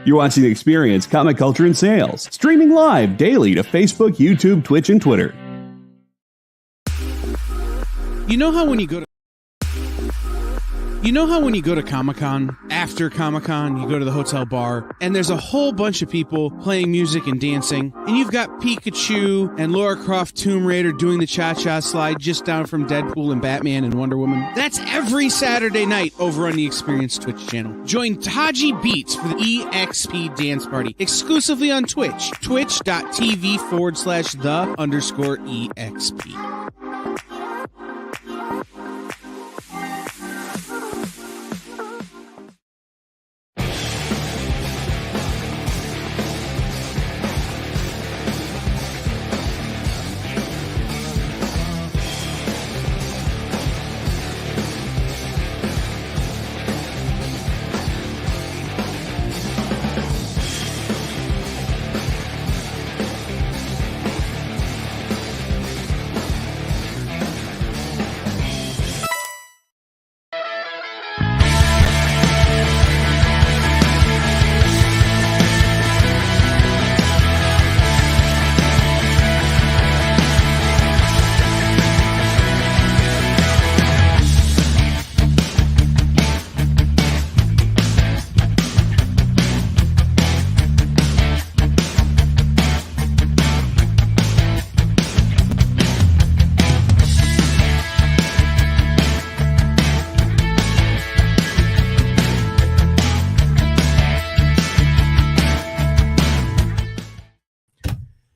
You're watching Experience Comic Culture and Sales, streaming live daily to Facebook, YouTube, Twitch, and Twitter. You know how when you go to Comic-Con, after Comic-Con, you go to the hotel bar, and there's a whole bunch of people playing music and dancing, and you've got Pikachu and Lara Croft Tomb Raider doing the cha-cha slide just down from Deadpool and Batman and Wonder Woman. That's every Saturday night over on the Experience Twitch channel. Join Taji Beats for the EXP Dance Party, exclusively on Twitch, twitch.tv/the_EXP.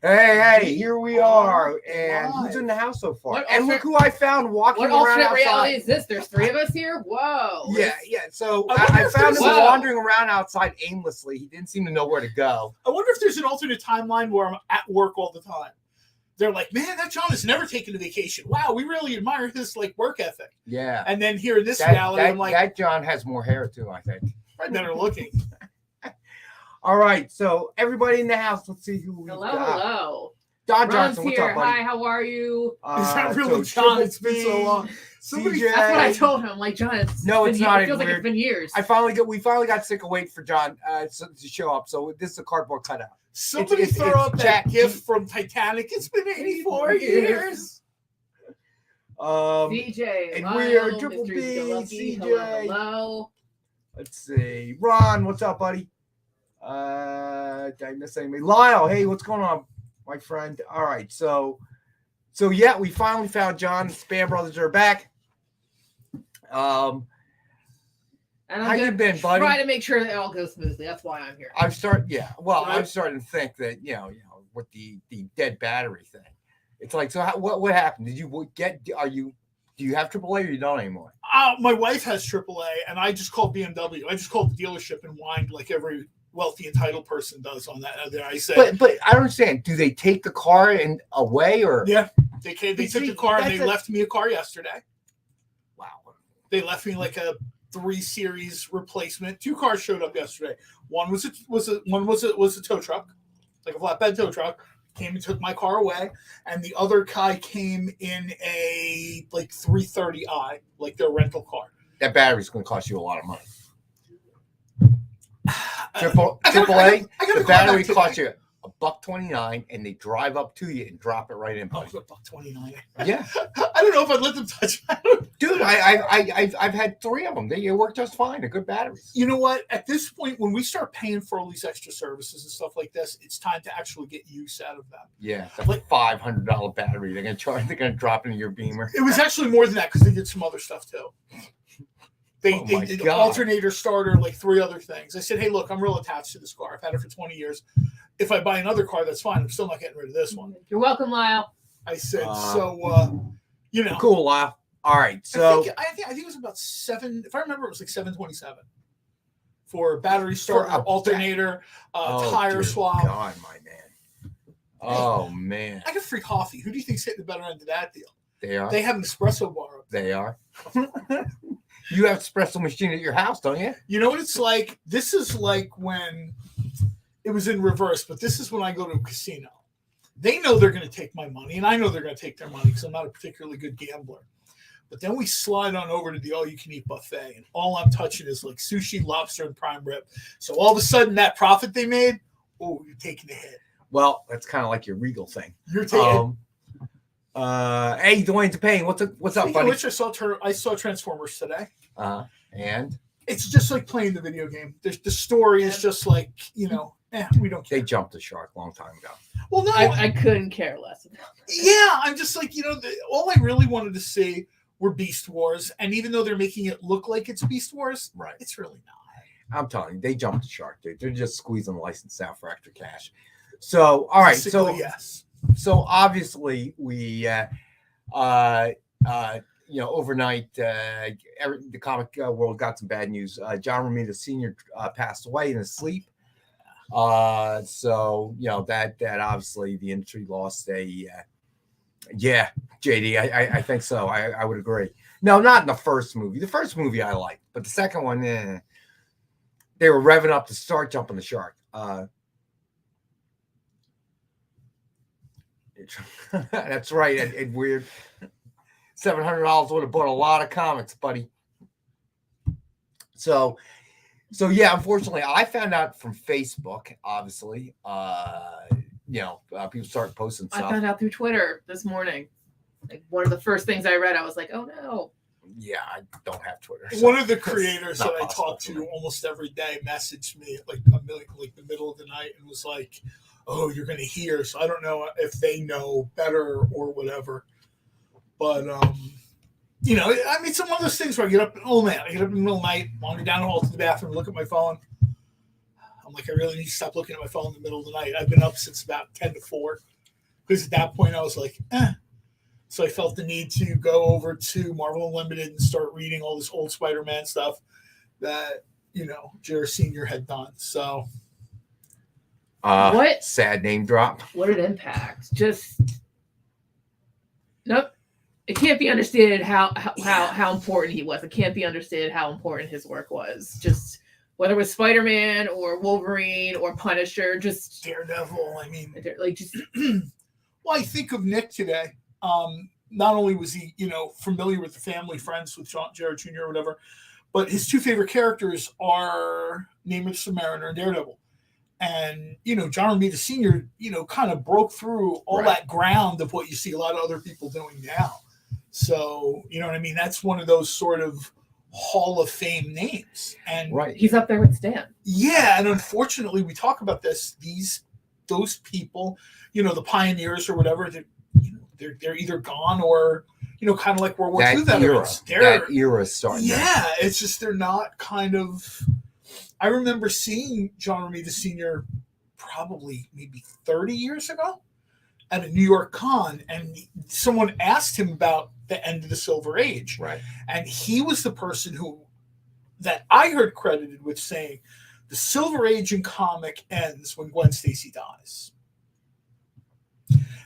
Hey, here we are, and who's in the house so far? And look who I found walking around outside. What alternate reality is this? There's three of us here? Whoa. Yeah. So I found him wandering around outside aimlessly. He didn't seem to know where to go. I wonder if there's an alternate timeline where I'm at work all the time. They're like, man, that John has never taken a vacation. Wow, we really admire his work ethic. Yeah. And then here in this reality, I'm like, that John has more hair too, I think. Right, better looking. All right, so everybody in the house, let's see who we got. Hello. Don Johnson, what's here. up, buddy? Hi, how are you? Is that really John? It's been so long. That's what I told him. I'm like, John, it feels like it's been years. We finally got sick of waiting for John to show up. So this is a cardboard cutout. Somebody throw up that gift from Titanic. It's been 84 years. CJ, and we are Triple B, CJ. Hello. Let's see, Ron, what's up, buddy? Did I miss anybody? Lyle, hey, what's going on, my friend? All right, so yeah, we finally found John. The Spam Brothers are back. And how you been, buddy? Try to make sure that it all goes smoothly. That's why I'm here. I'm starting to think that with the dead battery thing, it's like, so what happened? Did you get? Do you have AAA or you don't anymore? My wife has AAA, and I just called BMW. I just called the dealership and whined like every wealthy entitled person does on that. There, I said, but I don't understand. Do they take the car and away, or yeah, they took the car and they left me a car yesterday. Wow, they left me like a 3 Series replacement. 2 cars showed up yesterday. One was a tow truck, like a flatbed tow truck. Came and took my car away, and the other guy came in a 330i, like their rental car. That battery's going to cost you a lot of money. AAA, the battery costs you $129, and they drive up to you and drop it right in. Oh, $129. Yeah, I don't know if I'd let them touch that. Dude, I've had 3 of them. They work just fine. They're good batteries. You know what? At this point, when we start paying for all these extra services and stuff like this, it's time to actually get use out of them. Yeah, it's a $500 battery. They're gonna drop into your Beamer. It was actually more than that because they did some other stuff too. They did alternator, starter, 3 other things. I said, hey, look, I'm real attached to this car. I've had it for 20 years. If I buy another car, that's fine. I'm still not getting rid of this one. You're welcome, Lyle. I said, Cool, Lyle. All right, so I think it was about 7. If I remember, it was like $727 for battery starter, alternator, tire swap. God, my man. Oh man. I got free coffee. Who do you think's hitting the better end of that deal? They are. They have an espresso bar up there. They are. You have an espresso machine at your house, don't you? You know what it's like? This is like when it was in reverse, but this is when I go to a casino. They know they're going to take my money, and I know they're going to take their money because I'm not a particularly good gambler. But then we slide on over to the all-you-can-eat buffet, and all I'm touching is like sushi, lobster, and prime rib. So all of a sudden, that profit they made, oh, you're taking a hit. Well, that's kind of like your Regal thing. You're taking. Hey, Dwayne DePayne, what's up, buddy? Which I saw Transformers today. And it's just like playing the video game. The story is just like, we don't care. They jumped the shark a long time ago. Well, no, I couldn't care less about it. Yeah, I'm just like, all I really wanted to see were Beast Wars, and even though they're making it look like it's Beast Wars, right, it's really not. I'm telling you, they jumped the shark, dude. They're just squeezing the license out for extra cash. So, all right, basically, yes. So obviously we, overnight, the comic world got some bad news. John Romita Sr. Passed away in his sleep. So that obviously the industry lost a. Yeah, JD, I think so. I would agree. No, not in the first movie. The first movie I liked, but the second one, they were revving up to start jumping the shark. That's right, and weird. $700 would have bought a lot of comics, buddy. So yeah, unfortunately, I found out from Facebook. Obviously, people started posting stuff. I found out through Twitter this morning. Like one of the first things I read, I was like, "Oh no." Yeah, I don't have Twitter. So one of the creators that I talk to almost every day messaged me at like the middle of the night and was like, "Oh, you're going to hear." So I don't know if they know better or whatever. But it's one of those things where I get up. Oh man, I get up in the middle of the night, wander down the hall to the bathroom, look at my phone. I'm like, I really need to stop looking at my phone in the middle of the night. I've been up since about 10 to 4 because at that point I was like, So I felt the need to go over to Marvel Unlimited and start reading all this old Spider-Man stuff that, Jared Sr. had done. So. What? Sad name drop. What an impact. Just. Nope. It can't be understood how important he was. It can't be understood how important his work was. Just. Whether it was Spider-Man or Wolverine or Punisher, just Daredevil. I mean, like just. Well, I think of Nick today. Not only was he, familiar with the family, friends with Jared Jr. or whatever, but his two favorite characters are Namor the Submariner and Daredevil. And, John Romita Sr., kind of broke through all that ground of what you see a lot of other people doing now. So, you know what I mean? That's one of those sort of Hall of Fame names. And he's up there with Stan. Yeah, and unfortunately, we talk about this. Those people, the pioneers or whatever, they're either gone or kind of like World War II veterans. That era starting. Yeah, it's just they're not kind of. I remember seeing John Romita Sr. probably maybe 30 years ago at a New York con, and someone asked him about the end of the Silver Age. Right. And he was the person that I heard credited with saying the Silver Age in comic ends when Gwen Stacy dies.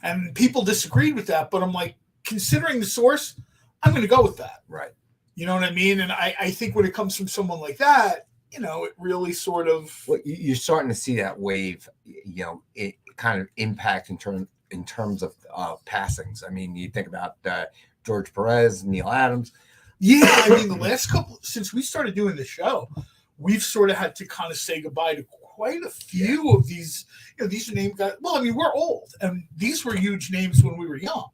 And people disagreed with that, but I'm like, considering the source, I'm going to go with that. Right. You know what I mean? And I think when it comes from someone like that, it really sort of. Well, you're starting to see that wave, it kind of impact in terms of passings. I mean, you think about George Perez, Neil Adams. Yeah, I mean, the last couple, since we started doing the show, we've sort of had to kind of say goodbye to quite a few of these. These are name guys. Well, I mean, we're old, and these were huge names when we were young.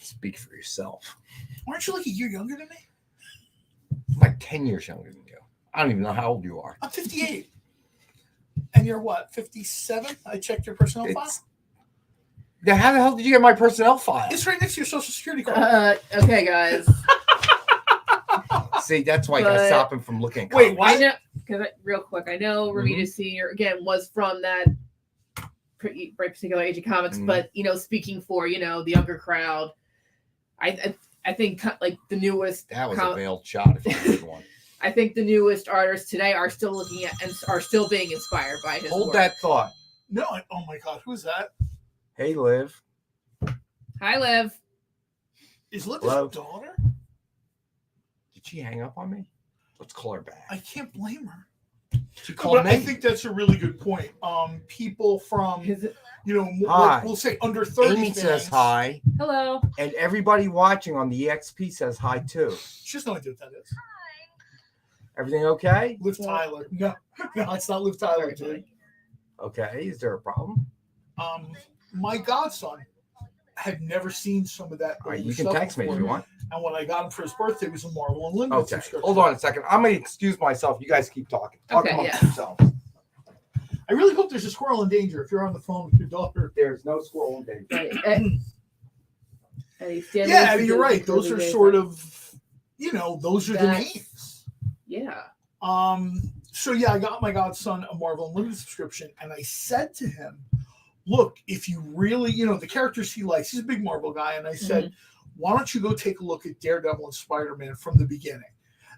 Speak for yourself. Aren't you like a year younger than me? I'm like 10 years younger than you. I don't even know how old you are. I'm 58. And you're what, 57? I checked your personnel file. Yeah, how the hell did you get my personnel file? It's right next to your social security card. Okay, guys. See, that's why I stop him from looking. Wait, why? I know, because real quick, I know Romita Sr. again was from that very particular age of comics, but speaking for the younger crowd, I think like the newest. That was a veiled shot if you did one. I think the newest artists today are still looking at and are still being inspired by his Hold work. that thought. No, oh my God, who's that? Hey, Liv. Hi, Liv. Is Liv his daughter? Did she hang up on me? Let's call her back. I can't blame her. She called me. I think that's a really good point. People from, Hi. we'll say under 30 Amy fans. says hi. Hello. And everybody watching on the EXP says hi too. She has no idea what that is. Everything okay? Liv Tyler. No, it's not Liv Tyler, dude. Okay, is there a problem? My godson had never seen some of that. All right, you can text me if you want. And when I got him for his birthday, it was a Marvel Unlimited subscription. Hold on a second. I'm going to excuse myself. You guys keep talking. Talk amongst yourselves. I really hope there's a squirrel in danger if you're on the phone with your daughter. There's no squirrel in danger. Yeah, you're right. Those are sort of, those are the names. Yeah. So yeah, I got my godson a Marvel Unlimited subscription, and I said to him, look, if you really, the characters he likes, he's a big Marvel guy, and I said, why don't you go take a look at Daredevil and Spider-Man from the beginning?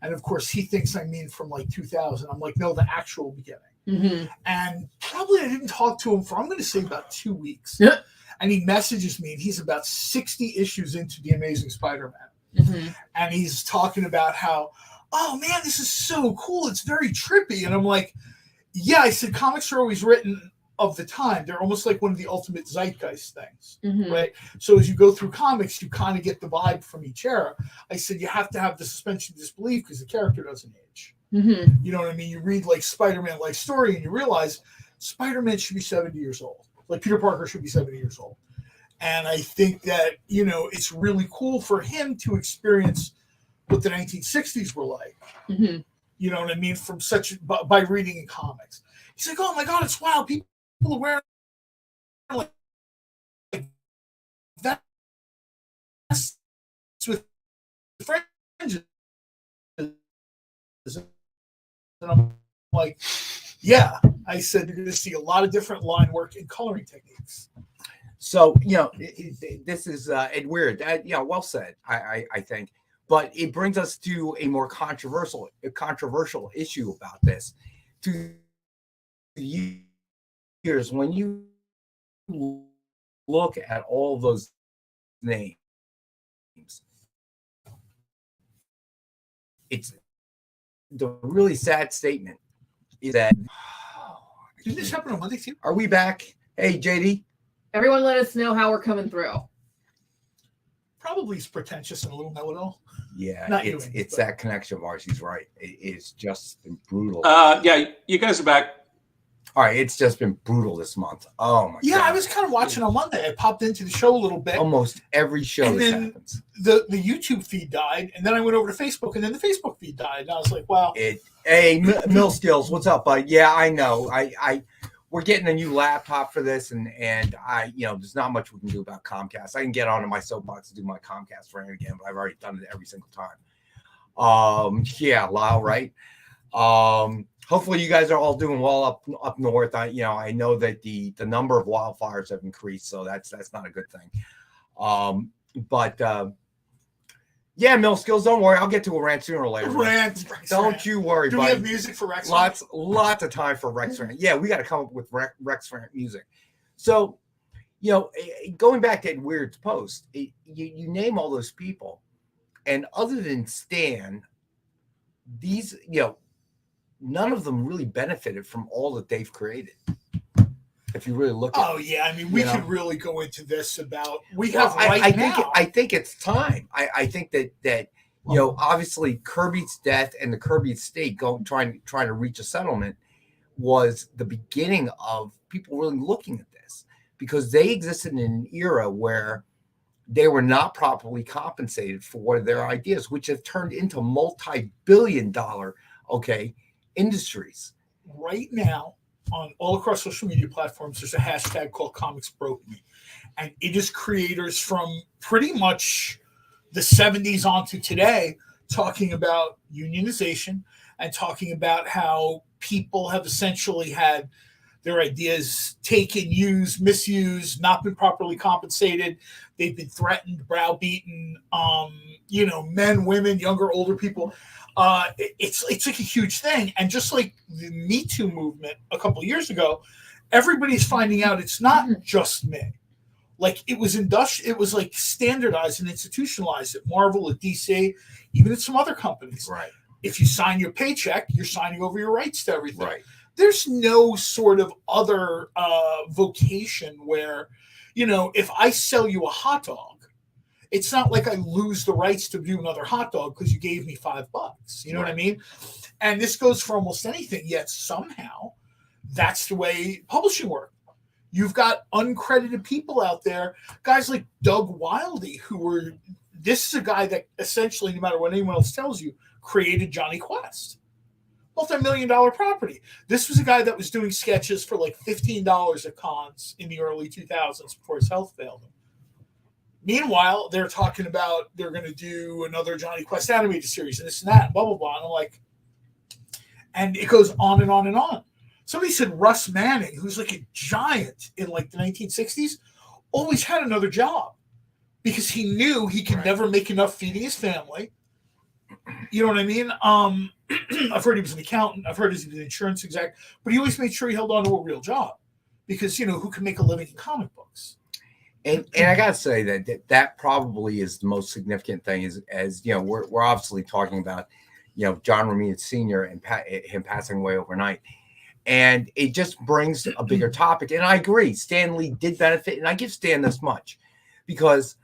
And of course, he thinks I mean from like 2000. I'm like, no, the actual beginning. Mm-hmm. And probably I didn't talk to him for, I'm going to say about 2 weeks. And he messages me, and he's about 60 issues into The Amazing Spider-Man. Mm-hmm. And he's talking about how, oh man, this is so cool. It's very trippy. And I'm like, yeah, I said, comics are always written of the time. They're almost like one of the ultimate zeitgeist things, right? So as you go through comics, you kind of get the vibe from each era. I said, you have to have the suspension of disbelief because the character doesn't age. Mm-hmm. You know what I mean? You read like Spider-Man like story and you realize Spider-Man should be 70 years old. Like Peter Parker should be 70 years old. And I think that, it's really cool for him to experience what the 1960s were like. Mm-hmm. You know what I mean? From by reading in comics. He's like, oh my God, it's wild. People are wearing like that with fringes. And I'm like, yeah. I said, you're going to see a lot of different line work and coloring techniques. So, this is weird. Well said, I think. But it brings us to a more controversial issue about this. To years, when you look at all those names, it's the really sad statement is that. Did this happen on Monday too? Are we back? Hey, JD. Everyone, let us know how we're coming through. Probably it's pretentious and a little know-it-all. Yeah, Not it's that connection of ours. He's right. It's just been brutal. Yeah, you guys are back. All right, it's just been brutal this month. Oh my God. Yeah, I was kind of watching on Monday. I popped into the show a little bit. Almost every show and this then happens. The YouTube feed died, and then I went over to Facebook, and then the Facebook feed died. And I was like, wow. Hey, Mill Skills, what's up, bud? Yeah, I know. We're getting a new laptop for this, and there's not much we can do about Comcast. I can get onto my soapbox to do my Comcast for him again, but I've already done it every single time. Yeah, Lyle, right? Hopefully you guys are all doing well up north. I know that the number of wildfires have increased, so that's not a good thing. Yeah, Mill Skills, don't worry. I'll get to a rant sooner or later. Don't you worry, buddy. Do we have music for Rex? Lots of time for Rex rant. Yeah, we got to come up with Rex rant music. So, going back to Ed Weird's post, you name all those people, and other than Stan, these, none of them really benefited from all that they've created. If you really look at it. Oh, yeah. I mean, we could really go into this about I think it's time. I think that obviously Kirby's death and the Kirby estate trying to reach a settlement was the beginning of people really looking at this, because they existed in an era where they were not properly compensated for their ideas, which have turned into multi-billion-dollar industries. Right now, on all across social media platforms, there's a hashtag called Comics Broke Me. And it is creators from pretty much the 70s on to today talking about unionization and talking about how people have essentially had their ideas taken, used, misused, not been properly compensated. They've been threatened, browbeaten, men, women, younger, older people. It's like a huge thing. And just like the Me Too movement a couple of years ago, everybody's finding out it's not just me. Like it was like standardized and institutionalized at Marvel, at DC, even at some other companies. Right. If you sign your paycheck, you're signing over your rights to everything. Right. there's no sort of other vocation where, if I sell you a hot dog, it's not like I lose the rights to do another hot dog because you gave me $5. You know what I mean? And this goes for almost anything, yet somehow that's the way publishing works. You've got uncredited people out there, guys like Doug Wildey, this is a guy that essentially, no matter what anyone else tells you, created Johnny Quest. Multi-million-dollar property. This was a guy that was doing sketches for like $15 at cons in the early 2000s before his health failed him. Meanwhile, they're talking about they're going to do another Johnny Quest animated series and this and that, and blah, blah, blah. And I'm like, and it goes on and on and on. Somebody said Russ Manning, who's like a giant in like the 1960s, always had another job because he knew he could never make enough feeding his family. You know what I mean? I've heard he was an accountant. I've heard he was an insurance exec, but he always made sure he held on to a real job because, who can make a living in comic books? And I gotta say that probably is the most significant thing as we're obviously talking about John Romita Sr. and him passing away overnight, and it just brings a bigger topic. And I agree, Stan Lee did benefit, and I give Stan this much because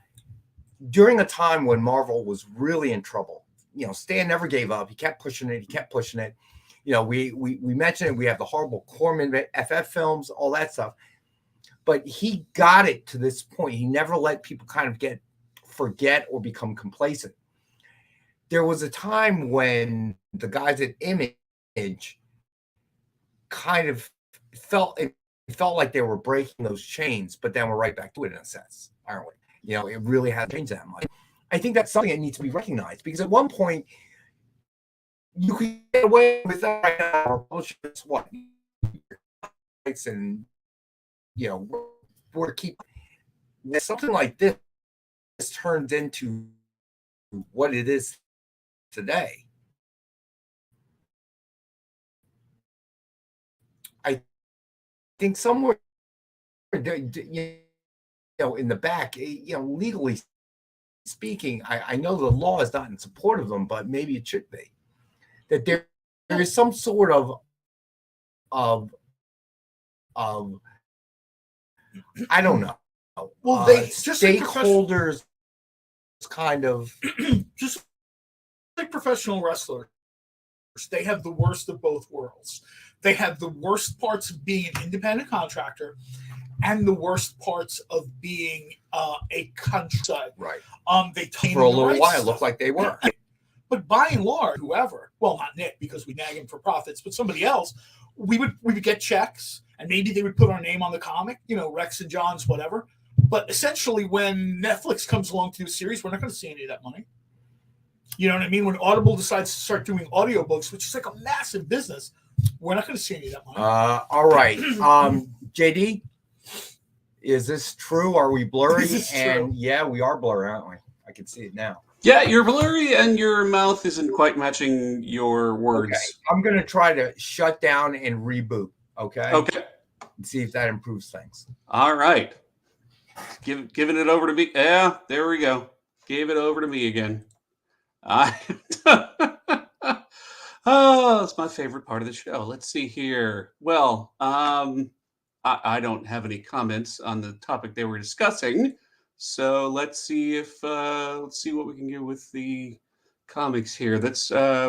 during a time when Marvel was really in trouble, Stan never gave up. He kept pushing it. We mentioned it. We have the horrible Corman FF films, all that stuff. But he got it to this point. He never let people kind of forget or become complacent. There was a time when the guys at Image kind of felt like they were breaking those chains, but then we're right back to it in a sense, aren't we? It really hasn't changed that much. I think that's something that needs to be recognized because at one point you could get away with that right now. What? And we're keeping something like this turns into what it is today. I think somewhere, in the back, legally speaking, I know the law is not in support of them, but maybe it should be. That there is some sort of I don't know. Well, they just stakeholders kind of just like professional wrestlers. They have the worst of both worlds. They have the worst parts of being an independent contractor and the worst parts of being a countryside. Right. They for a little while, it looked like they were. But by and large, whoever, well, not Nick because we nag him for profits, but somebody else, we would get checks and maybe they would put our name on the comic, Rex and John's, whatever. But essentially, when Netflix comes along to do a series, we're not going to see any of that money. You know what I mean? When Audible decides to start doing audiobooks, which is like a massive business, we're not going to see any of that money. All right. JD, is this true? Are we blurry? And yeah, we are blurry, aren't we? I can see it now. Yeah, you're blurry and your mouth isn't quite matching your words. Okay. I'm going to try to shut down and reboot. Okay. Okay. And see if that improves things. All right. Giving it over to me. Yeah, there we go. Gave it over to me again. Oh, it's my favorite part of the show. Let's see here. Well, I don't have any comments on the topic they were discussing. So let's see what we can get with the comics here.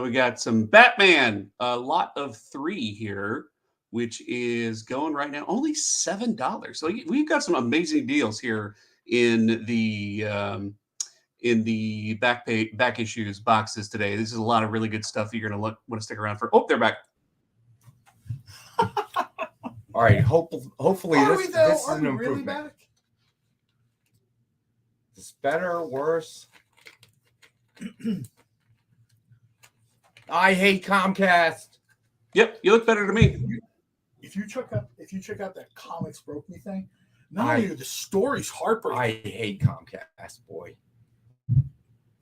We got some Batman, a lot of 3 here, which is going right now only $7. So we've got some amazing deals here in the back issues boxes today. This is a lot of really good stuff you're going to want to stick around for. Oh, they're back. All right. Hopefully this is an improvement. Really back? Is better, worse? I hate Comcast. Yep, you look better to me. If you check out that Comics Broke Me thing, not only are the stories heartbreaking. I hate Comcast, boy.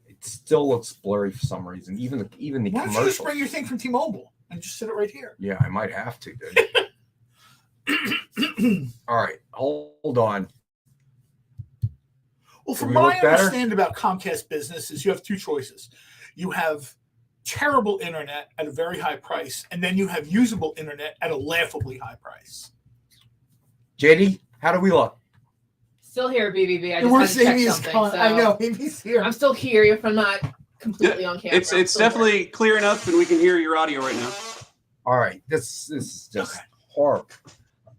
It still looks blurry for some reason. Even the commercials. Why don't you just bring your thing from T-Mobile and just sit it right here? Yeah, I might have to, dude. All right, hold on. Well, from what I understand about Comcast business is you have 2 choices. You have terrible internet at a very high price, and then you have usable internet at a laughably high price. JD, how do we look? Still here, BBB. I The just worst had to check Amy is something. gone. So I know Amy's here. I'm still here if I'm not completely on camera. It's definitely clear enough, and we can hear your audio right now. All right, this is just horrible.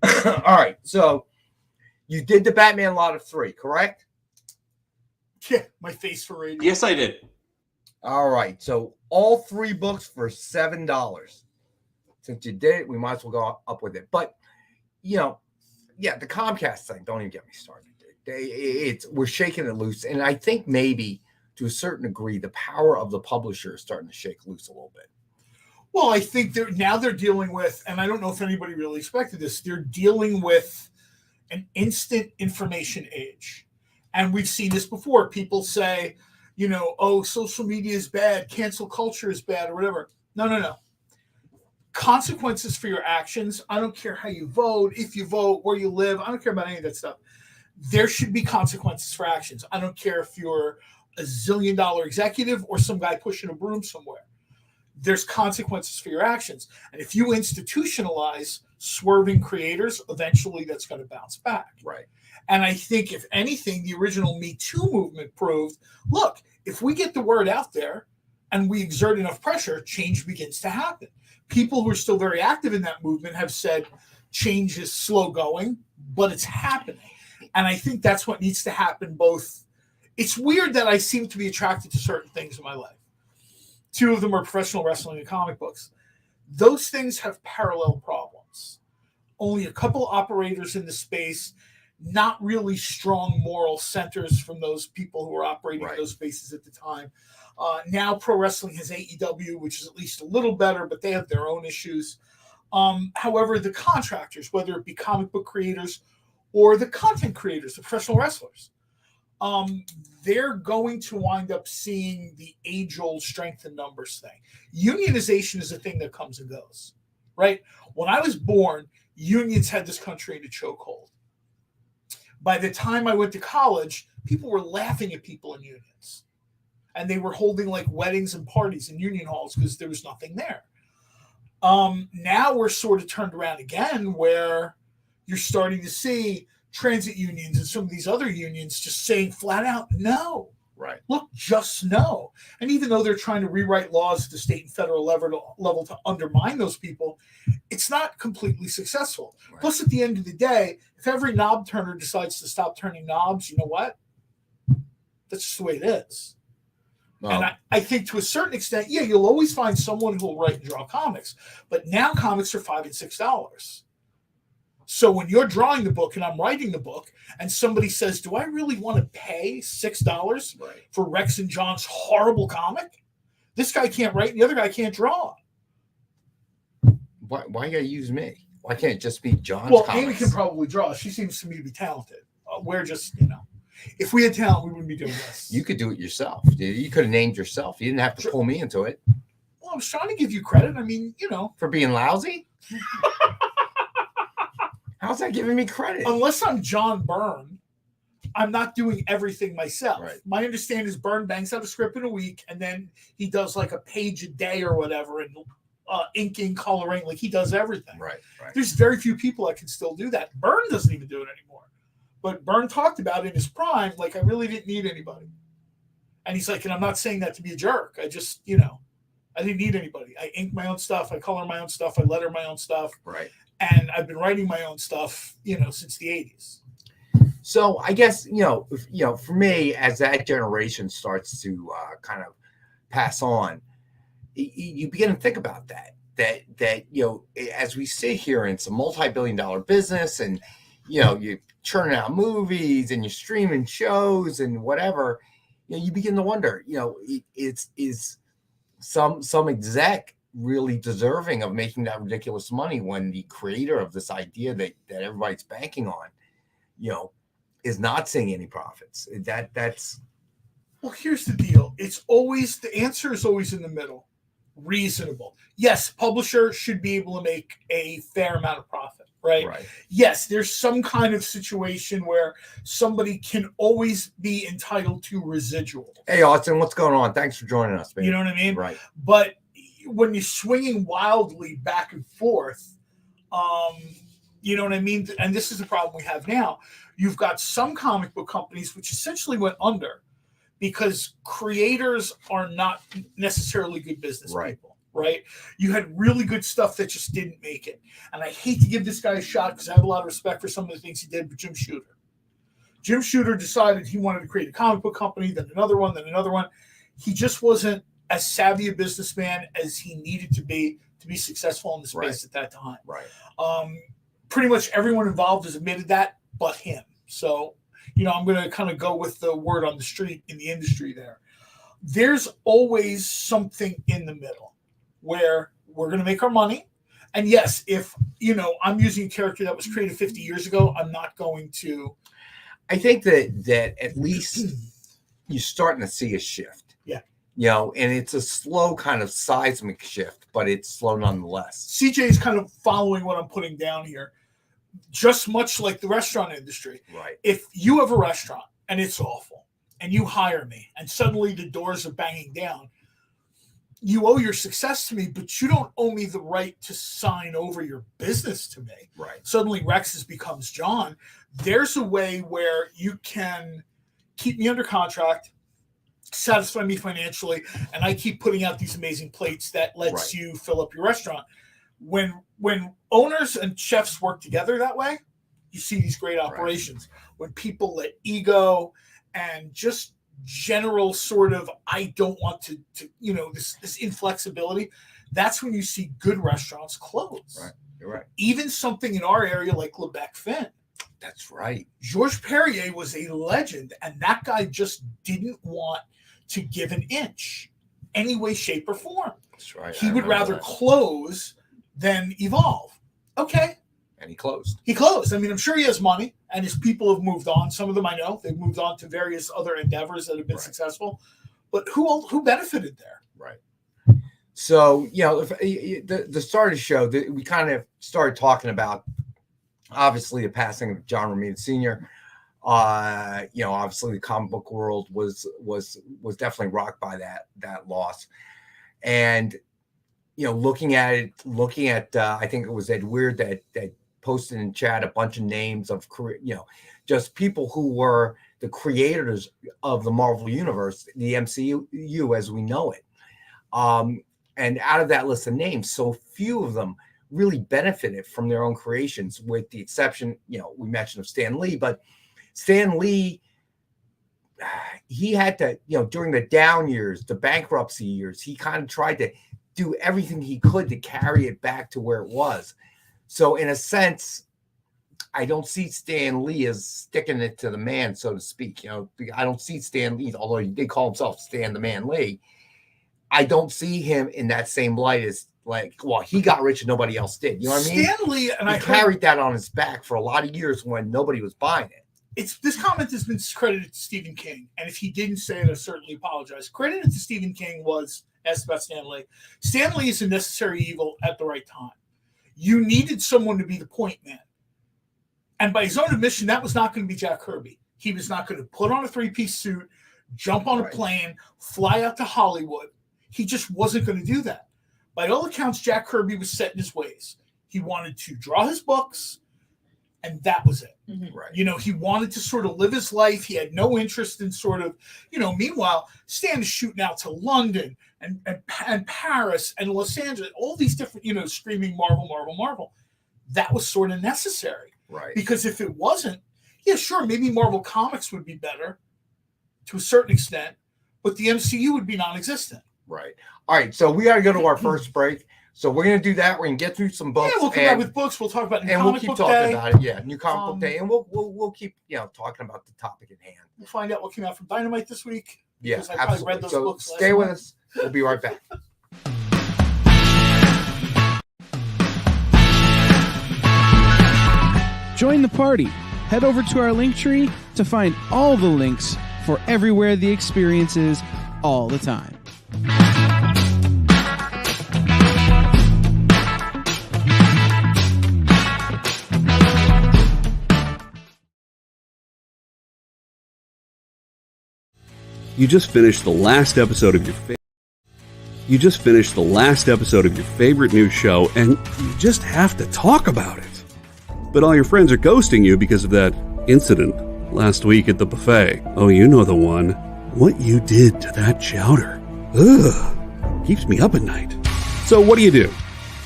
All right, so you did the Batman lot of 3, correct? Yeah, my face for radio. Yes, I did. All right, so all 3 books for $7. Since you did it, we might as well go up with it. But the Comcast thing, don't even get me started. We're shaking it loose, and I think maybe to a certain degree, the power of the publisher is starting to shake loose a little bit. Well, I think they're dealing with, and I don't know if anybody really expected this, they're dealing with an instant information age. And we've seen this before. People say, oh, social media is bad, cancel culture is bad, or whatever. No. Consequences for your actions. I don't care how you vote, if you vote, where you live. I don't care about any of that stuff. There should be consequences for actions. I don't care if you're a $1 zillion executive or some guy pushing a broom somewhere. There's consequences for your actions. And if you institutionalize swerving creators, eventually that's going to bounce back. Right. And I think, if anything, the original Me Too movement proved, look, if we get the word out there and we exert enough pressure, change begins to happen. People who are still very active in that movement have said change is slow going, but it's happening. And I think that's what needs to happen both. It's weird that I seem to be attracted to certain things in my life. 2 of them are professional wrestling and comic books. Those things have parallel problems. Only a couple operators in the space, not really strong moral centers from those people who were operating those spaces at the time. Now pro wrestling has AEW, which is at least a little better, but they have their own issues. However, the contractors, whether it be comic book creators or the content creators, the professional wrestlers, they're going to wind up seeing the age-old strength in numbers thing. Unionization is a thing that comes and goes, right? When I was born, unions had this country in a chokehold. By the time I went to college, people were laughing at people in unions. And they were holding like weddings and parties in union halls because there was nothing there. Now we're sort of turned around again, where you're starting to see transit unions and some of these other unions just saying flat out, no. Right. Look, just no. And even though they're trying to rewrite laws at the state and federal level to undermine those people, it's not completely successful. Right. Plus, at the end of the day, if every knob turner decides to stop turning knobs, you know what? That's just the way it is. Oh. And I think to a certain extent, you'll always find someone who will write and draw comics. But now comics are $5 and $6. So when you're drawing the book and I'm writing the book and somebody says, do I really want to pay $6 for Rex and John's horrible comic? This guy can't write and the other guy can't draw. Why you gotta use me? Why can't it just be John's Well, comics? Amy can probably draw. She seems to me to be talented. We're just, if we had talent, we wouldn't be doing this. You could do it yourself. You could have named yourself. You didn't have to pull me into it. Well, I was trying to give you credit. I mean, For being lousy? How's that giving me credit? Unless I'm John Byrne, I'm not doing everything myself. Right. My understanding is Byrne bangs out a script in a week, and then he does like a page a day or whatever, and inking, coloring, like he does everything. Right. There's very few people that can still do that. Byrne doesn't even do it anymore. But Byrne talked about in his prime, like, I really didn't need anybody. And he's like, and I'm not saying that to be a jerk. I just, I didn't need anybody. I ink my own stuff. I color my own stuff. I letter my own stuff. Right. And I've been writing my own stuff, since the 80s. So I guess, for me, as that generation starts to kind of pass on, you begin to think about that, as we sit here in some multi-billion-dollar business and, you're churning out movies and you're streaming shows and whatever, you begin to wonder, is some exec really deserving of making that ridiculous money when the creator of this idea that everybody's banking on, is not seeing any profits? That's Well, here's the deal. The answer is always in the middle. Reasonable. Yes, publisher should be able to make a fair amount of profit, right? Yes, there's some kind of situation where somebody can always be entitled to residual. Hey, Austin, what's going on? Thanks for joining us, man. You know what I mean? Right. But when you're swinging wildly back and forth, you know what I mean? And this is the problem we have now. You've got some comic book companies which essentially went under because creators are not necessarily good business people, right? You had really good stuff that just didn't make it. And I hate to give this guy a shot because I have a lot of respect for some of the things he did with Jim Shooter. Jim Shooter decided he wanted to create a comic book company, then another one, then another one. He just wasn't as savvy a businessman as he needed to be successful in the space at that time. Pretty much everyone involved has admitted that but him. So, you know, I'm going to kind of go with the word on the street in the industry there. There's always something in the middle where we're going to make our money. And yes, if, you know, I'm using a character that was created 50 years ago, I'm not going to. I think that at least you're starting to see a shift. Yeah. You know, and it's a slow kind of seismic shift, but it's slow nonetheless. CJ is kind of following what I'm putting down here. Just much like the restaurant industry. Right. If you have a restaurant and it's awful and you hire me and suddenly the doors are banging down, you owe your success to me, but you don't owe me the right to sign over your business to me. Right. Suddenly Rex's becomes John. There's a way where you can keep me under contract, satisfy me financially, and I keep putting out these amazing plates that lets you fill up your restaurant. When owners and chefs work together that way, you see these great operations. When people let ego and just general sort of, I don't want to you know, this inflexibility, that's when you see good restaurants close. Right. You're right. Even something in our area like Lebec Finn. That's right. Georges Perrier was a legend, and that guy just didn't want to give an inch any way, shape, or form. That's right. He would rather close than evolve. Okay. And he closed. He closed. I mean, I'm sure he has money, and his people have moved on. Some of them I know. They've moved on to various other endeavors that have been successful. But who benefited there? Right. So, you know, the start of the show, we kind of started talking about, obviously, the passing of John Romita Sr. You know, obviously, the comic book world was definitely rocked by that loss. And you know, looking at I think it was Ed Weird that posted in chat a bunch of names of, you know, just people who were the creators of the Marvel Universe, the MCU as we know it. And out of that list of names, so few of them really benefited from their own creations, with the exception, you know, we mentioned of Stan Lee, but Stan Lee, he had to, you know, during the down years, the bankruptcy years, he kind of tried to do everything he could to carry it back to where it was. So in a sense, I don't see Stan Lee as sticking it to the man, so to speak. You know, I don't see Stan Lee, although he did call himself Stan the Man Lee. I don't see him in that same light as, like, well, he got rich and nobody else did. You know what I mean? Stan Lee, and he carried that on his back for a lot of years when nobody was buying it. This comment has been credited to Stephen King, and if he didn't say it, I certainly apologize. Credited to Stephen King was, asked about Stan Lee. Stan Lee is a necessary evil at the right time. You needed someone to be the point man. And by his own admission, that was not going to be Jack Kirby. He was not going to put on a three-piece suit, jump on a plane, fly out to Hollywood. He just wasn't going to do that. By all accounts, Jack Kirby was set in his ways. He wanted to draw his books, and that was it. Mm-hmm. Right. You know, he wanted to sort of live his life. He had no interest in sort of, you know, meanwhile, Stan is shooting out to London and Paris and Los Angeles, all these different, you know, screaming Marvel, Marvel, Marvel. That was sort of necessary. Right. Because if it wasn't, yeah, sure, maybe Marvel Comics would be better to a certain extent, but the MCU would be non-existent. Right. All right. So we got to go to our first break. So we're going to do that. We're going to get through some books. Yeah, we'll come back with books. We'll talk about New and Comic we'll keep Book talking Day. about it. Yeah, New Comic Book Day, and we'll keep, you know, talking about the topic at hand. We'll find out what came out from Dynamite this week. Yeah, I probably read absolutely. those So books stay last with month. us. We'll be right back. Join the party. Head over to our link tree to find all the links for everywhere the experience is all the time. You just finished the last episode of your favorite. You just finished the last episode of your favorite new show, and you just have to talk about it. But all your friends are ghosting you because of that incident last week at the buffet. Oh, you know the one. What you did to that chowder. Ugh. Keeps me up at night. So what do?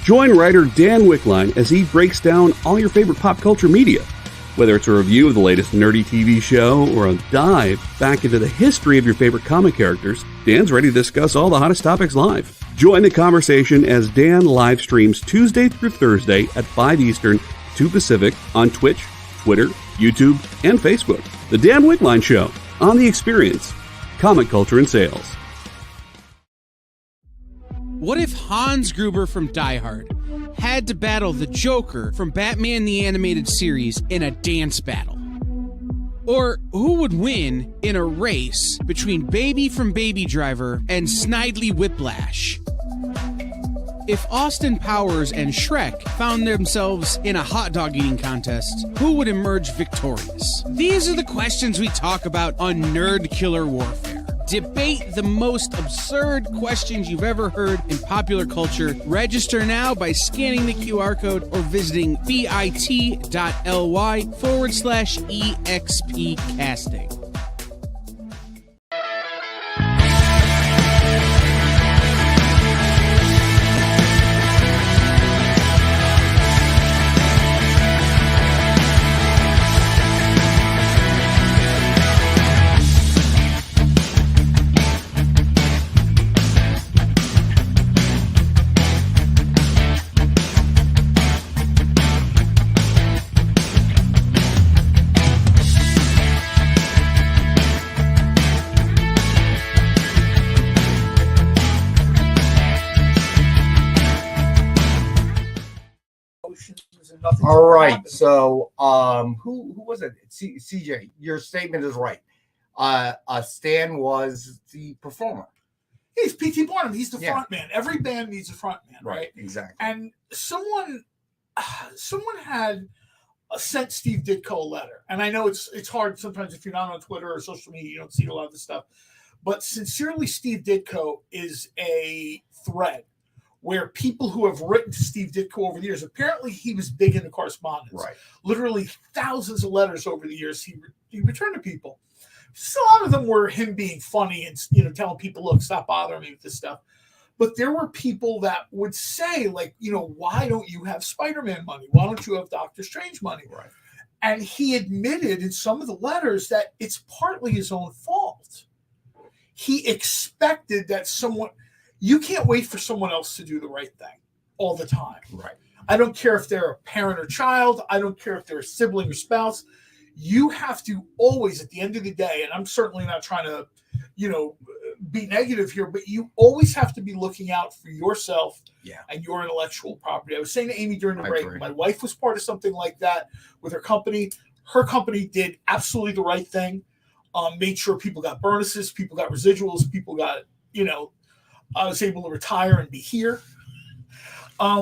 Join writer Dan Wickline as he breaks down all your favorite pop culture media. Whether it's a review of the latest nerdy TV show or a dive back into the history of your favorite comic characters, Dan's ready to discuss all the hottest topics live. Join the conversation as Dan live streams Tuesday through Thursday at 5 Eastern, 2 Pacific on Twitch, Twitter, YouTube, and Facebook. The Dan Wickline Show on The Experience. Comic Culture and Sales. What if Hans Gruber from Die Hard had to battle the Joker from Batman the Animated Series in a dance battle? Or who would win in a race between Baby from Baby Driver and Snidely Whiplash? If Austin Powers and Shrek found themselves in a hot dog eating contest, who would emerge victorious? These are the questions we talk about on Nerd Killer Warfare. Debate the most absurd questions you've ever heard in popular culture. Register now by scanning the QR code or visiting bit.ly/EXP casting. All right. So, who was it? CJ, your statement is right. Stan was the performer. He's P.T. Barnum. He's the front man. Every band needs a front man, right? Exactly. And someone had sent Steve Ditko a letter. And I know it's hard sometimes if you're not on Twitter or social media, you don't see a lot of this stuff. But sincerely, Steve Ditko is a thread where people who have written to Steve Ditko over the years, apparently he was big into correspondence. Right. Literally thousands of letters over the years he returned to people. So a lot of them were him being funny and telling people, look, stop bothering me with this stuff. But there were people that would say, like, why don't you have Spider-Man money? Why don't you have Doctor Strange money? Right. And he admitted in some of the letters that it's partly his own fault. He expected that you can't wait for someone else to do the right thing all the time. Right. I don't care if they're a parent or child. I don't care if they're a sibling or spouse. You have to always, at the end of the day, and I'm certainly not trying to, be negative here, but you always have to be looking out for yourself and your intellectual property. I was saying to Amy during the break, my wife was part of something like that with her company. Her company did absolutely the right thing, made sure people got bonuses, people got residuals, people got, I was able to retire and be here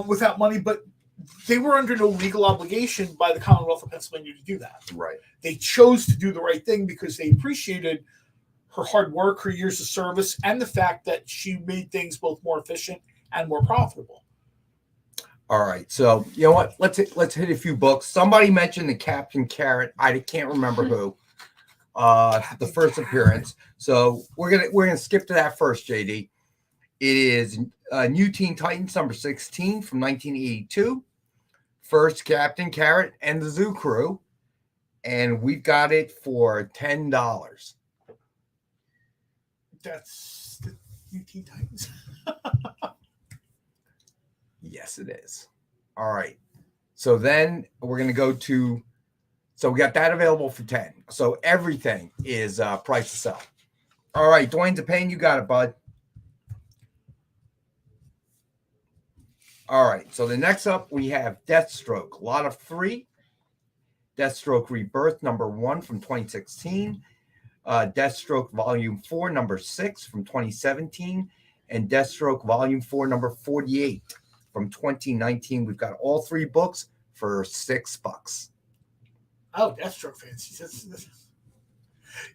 without money, but they were under no legal obligation by the Commonwealth of Pennsylvania to do that. Right. They chose to do the right thing because they appreciated her hard work, her years of service, and the fact that she made things both more efficient and more profitable. All right. So, you know what? Let's hit a few books. Somebody mentioned the Captain Carrot. I can't remember who. The first appearance. So we're gonna skip to that first, JD. It is New Teen Titans number 16 from 1982. First Captain Carrot and the Zoo Crew. And we've got it for $10. That's the New Teen Titans. Yes, it is. All right. So then we're going to go to, so we got that available for 10. So everything is price to sell. All right. Dwayne DePayne, you got it, bud. All right. So the next up, we have Deathstroke, Lot of 3. Deathstroke Rebirth, number 1 from 2016. Deathstroke Volume 4, number 6 from 2017. And Deathstroke Volume 4, number 48 from 2019. We've got all 3 books for $6. Oh, Deathstroke fans.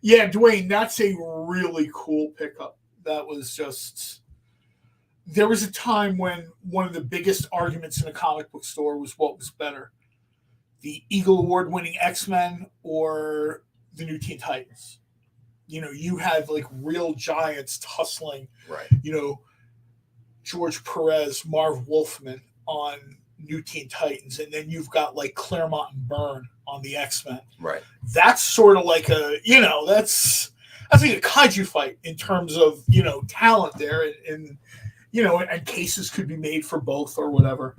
Yeah, Dwayne, that's a really cool pickup. That was just there was a time when one of the biggest arguments in a comic book store was what was better, the Eagle Award-winning X-Men or the new Teen Titans. You had like real giants tussling. Right. George Perez, Marv Wolfman on New Teen Titans, and then you've got like Claremont and Byrne on the X-Men. Right. That's sort of like that's like a kaiju fight in terms of talent there, and cases could be made for both or whatever.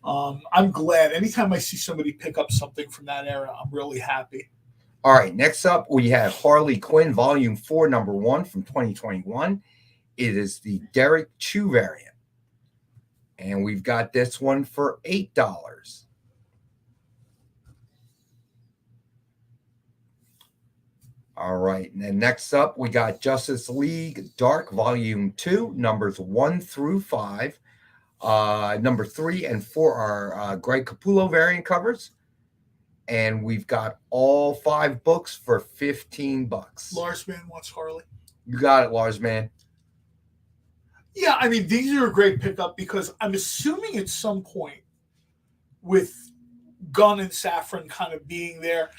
I'm glad anytime I see somebody pick up something from that era, I'm really happy. All right, next up we have Harley Quinn Volume 4, Number 1 from 2021. It is the Derek Chew variant. And we've got this one for $8. All right, and then next up we got Justice League Dark Volume 2, numbers 1 through 5. Number 3 and 4 are Greg Capullo variant covers. And we've got all 5 books for $15. Lars Man wants Harley. You got it, Lars Man. Yeah, I mean, these are a great pickup because I'm assuming at some point with Gunn and Safran kind of being there,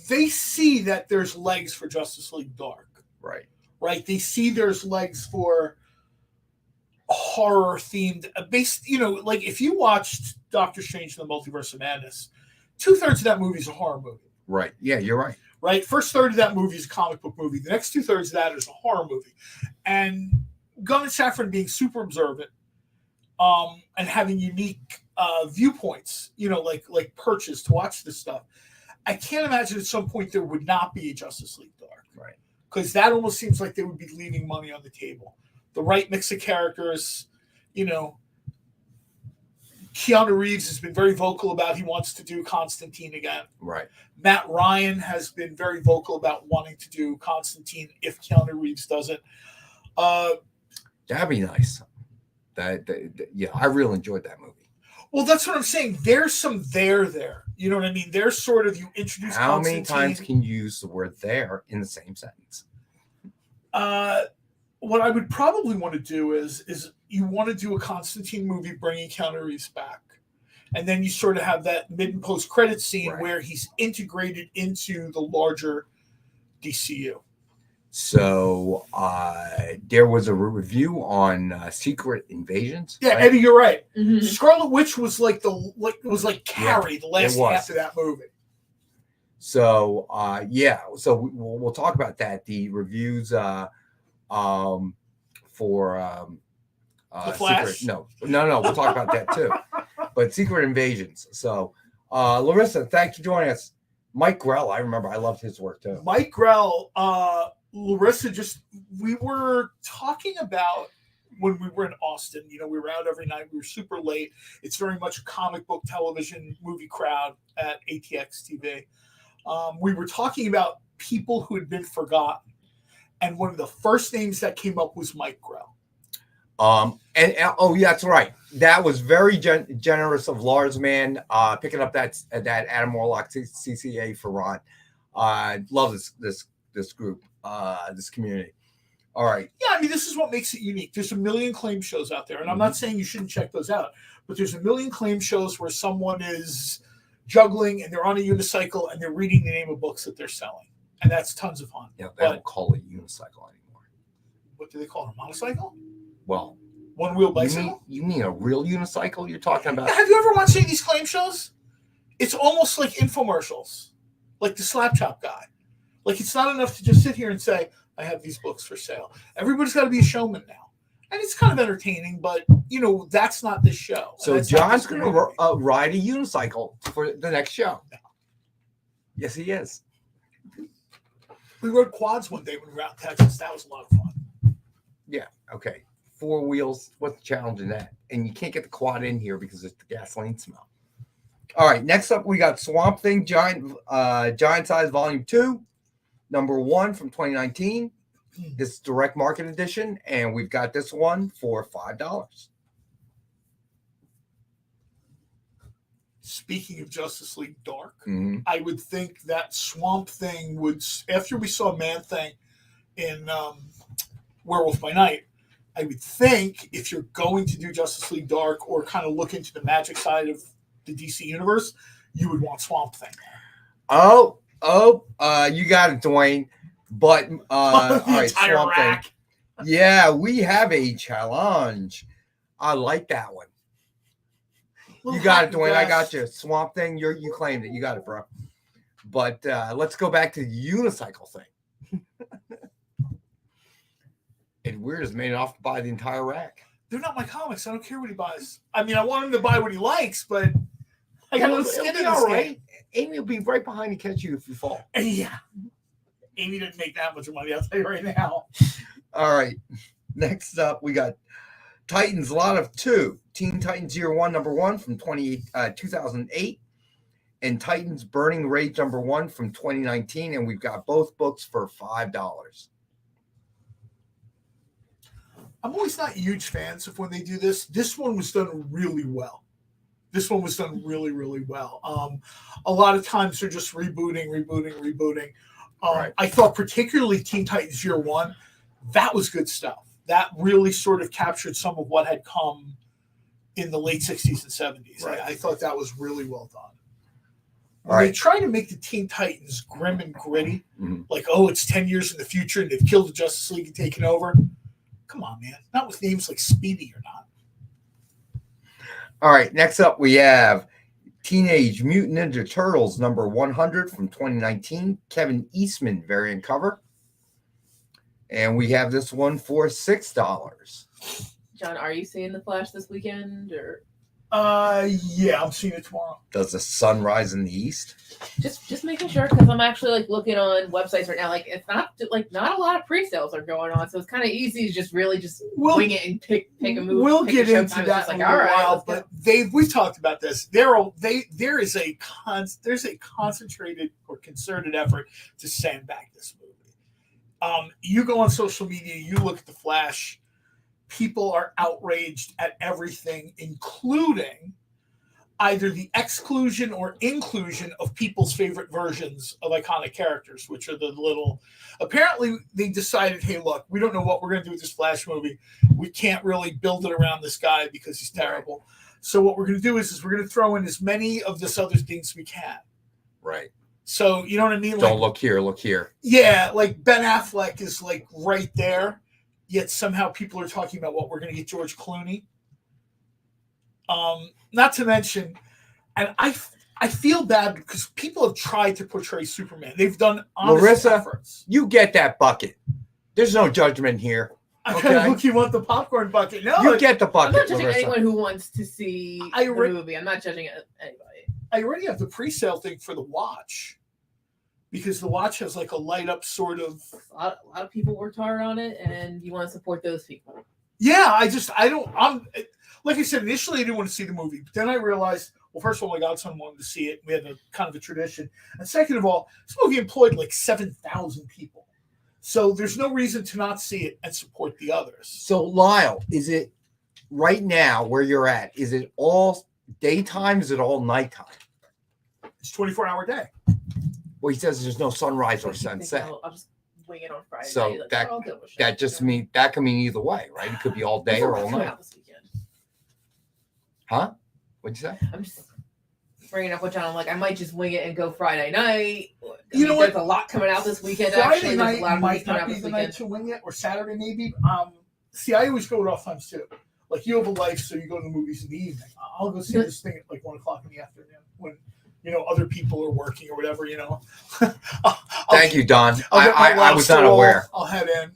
they see that there's legs for Justice League Dark. Right. Right? They see there's legs for horror-themed, based, like if you watched Doctor Strange in the Multiverse of Madness, 2/3 of that movie is a horror movie. Right. Yeah, you're right. Right? First third of that movie is a comic book movie. The next 2/3 of that is a horror movie. And Gunn and Safran being super observant and having unique viewpoints, like perches to watch this stuff. I can't imagine at some point there would not be a Justice League Dark. Right. Because that almost seems like they would be leaving money on the table. The right mix of characters, Keanu Reeves has been very vocal about he wants to do Constantine again. Right. Matt Ryan has been very vocal about wanting to do Constantine if Keanu Reeves does it. That'd be nice. Yeah, I really enjoyed that movie. Well, that's what I'm saying. There's some there. You know what I mean? There's sort of, you introduce How Constantine. many times can you use the word there in the same sentence? What I would probably want to do is you want to do a Constantine movie bringing Keanu Reeves back. And then you sort of have that mid and post credit scene where he's integrated into the larger DCU. So there was a review on Secret Invasions. Yeah, right? Eddie, you're right. Mhm. Scarlet Witch was like Carrie, the last it was. half of that movie. So so we'll talk about that. The reviews for The Flash? Secret, no, we'll talk about that too. But Secret Invasions. So Larissa, thanks for joining us. Mike Grell, I remember I loved his work too. Mike Grell, Larissa, we were talking about when we were in Austin. We were out every night. We were super late. It's very much a comic book television movie crowd at ATX TV. We were talking about people who had been forgotten. And one of the first names that came up was Mike Grell. Yeah, that's right. That was very generous of Lars Man picking up that Adam Warlock CCA for Ron. I love this group, this community. All right. Yeah, I mean, this is what makes it unique. There's a million claim shows out there, and I'm not saying you shouldn't check those out, but there's a million claim shows where someone is juggling and they're on a unicycle and they're reading the name of books that they're selling, and that's tons of fun. Yeah, they don't call it unicycle anymore. What do they call it? A motorcycle? Well, one-wheel bicycle? You mean a real unicycle you're talking about? Yeah, have you ever watched any of these claim shows? It's almost like infomercials, like the Slap Chop guy. Like, it's not enough to just sit here and say, I have these books for sale. Everybody's got to be a showman now. And it's kind of entertaining, but, that's not this show. So John's going to ride a unicycle for the next show. Yes, he is. We rode quads one day when we were out in Texas. That was a lot of fun. Yeah, okay. 4 wheels, what's the challenge in that? And you can't get the quad in here because it's the gasoline smell. All right, next up we got Swamp Thing Giant Size Volume 2, number 1 from 2019. This is direct market edition, and we've got this one for $5. Speaking of Justice League Dark, Mm-hmm. I would think that Swamp Thing would, after we saw Man Thing in Werewolf by Night, I would think if you're going to do Justice League Dark or kind of look into the magic side of the DC universe, you would want Swamp Thing. You got it, Dwayne. But all right, Swamp Thing. Yeah, we have a challenge. I like that one. You got it, Dwayne. I got you. Swamp Thing. You claimed it. You got it, bro. But let's go back to the unicycle thing. And Weird is made off to buy the entire rack. They're not my comics. I don't care what he buys. I mean, I want him to buy what he likes, but I got no skin in this all game. right. Amy will be right behind to catch you if you fall. Yeah. Amy didn't make that much money, I'll tell you right now. All right. Next up, we got Titans Lot of 2. Teen Titans Year 1, number 1 from 2008. And Titans Burning Rage number 1 from 2019. And we've got both books for $5. I'm always not huge fans of when they do this. This one was done really well. Really well. A lot of times they're just rebooting. Right. I thought particularly Teen Titans Year 1, that was good stuff. That really sort of captured some of what had come in the late 60s and 70s. Right. I thought that was really well done. All right. They try to make the Teen Titans grim and gritty, like, oh, it's 10 years in the future and they've killed the Justice League and taken over. Come on, man. Not with names like Speedy or not. All right. Next up, we have Teenage Mutant Ninja Turtles number 100 from 2019. Kevin Eastman variant cover. And we have this one for $6. John, are you seeing the Flash this weekend, or? Yeah, I'm seeing it tomorrow. Does the sun rise in the east? Just making sure, because I'm actually like looking on websites right now. Like, it's not a lot of pre-sales are going on, so it's kind of easy to just wing it and pick a movie. We'll get into that in a while, but we talked about this. There's a concentrated or concerted effort to sandbag this movie. You go on social media, you look at the Flash. People are outraged at everything, including either the exclusion or inclusion of people's favorite versions of iconic characters, which are the little. Apparently, they decided, hey, look, we don't know what we're going to do with this Flash movie. We can't really build it around this guy because he's terrible. So what we're going to do is we're going to throw in as many of this other things we can. Right. So you know what I mean? Don't look here, look here. Yeah, like Ben Affleck is like right there. Yet somehow people are talking about what we're going to get George Clooney. Not to mention, and I feel bad because people have tried to portray Superman. They've done honest efforts. You get that bucket. There's no judgment here. Okay, look, you want the popcorn bucket? No, you get the bucket. I'm not judging anyone who wants to see the movie. I'm not judging anybody. I already have the pre-sale thing for the watch. Because the watch has like a light up sort of. A lot of people worked hard on it, and you want to support those people. Yeah, I'm like I said, initially I didn't want to see the movie, but then I realized, well, first of all, my godson wanted to see it. We had a kind of a tradition. And second of all, this movie employed like 7,000 people. So there's no reason to not see it and support the others. So Lyle, is it right now where you're at? Is it all daytime? Is it all nighttime? It's 24-hour day. Well, he says there's no sunrise or sunset. I'll just wing it on Friday. So that just mean that can mean either way, right? It could be all day or all night. Huh? What'd you say? I'm just bringing up what John. I'm like, I might just wing it and go Friday night. You know what? There's a lot coming out this weekend. Friday actually, night there's a lot of might coming not out be this the weekend. night to wing it, or Saturday maybe. See, I always go at off times too. Like you have a life, so you go to the movies in the evening. I'll go see this thing at like 1:00 in the afternoon when other people are working or whatever. Thank you, Don. I was not aware. I'll head in.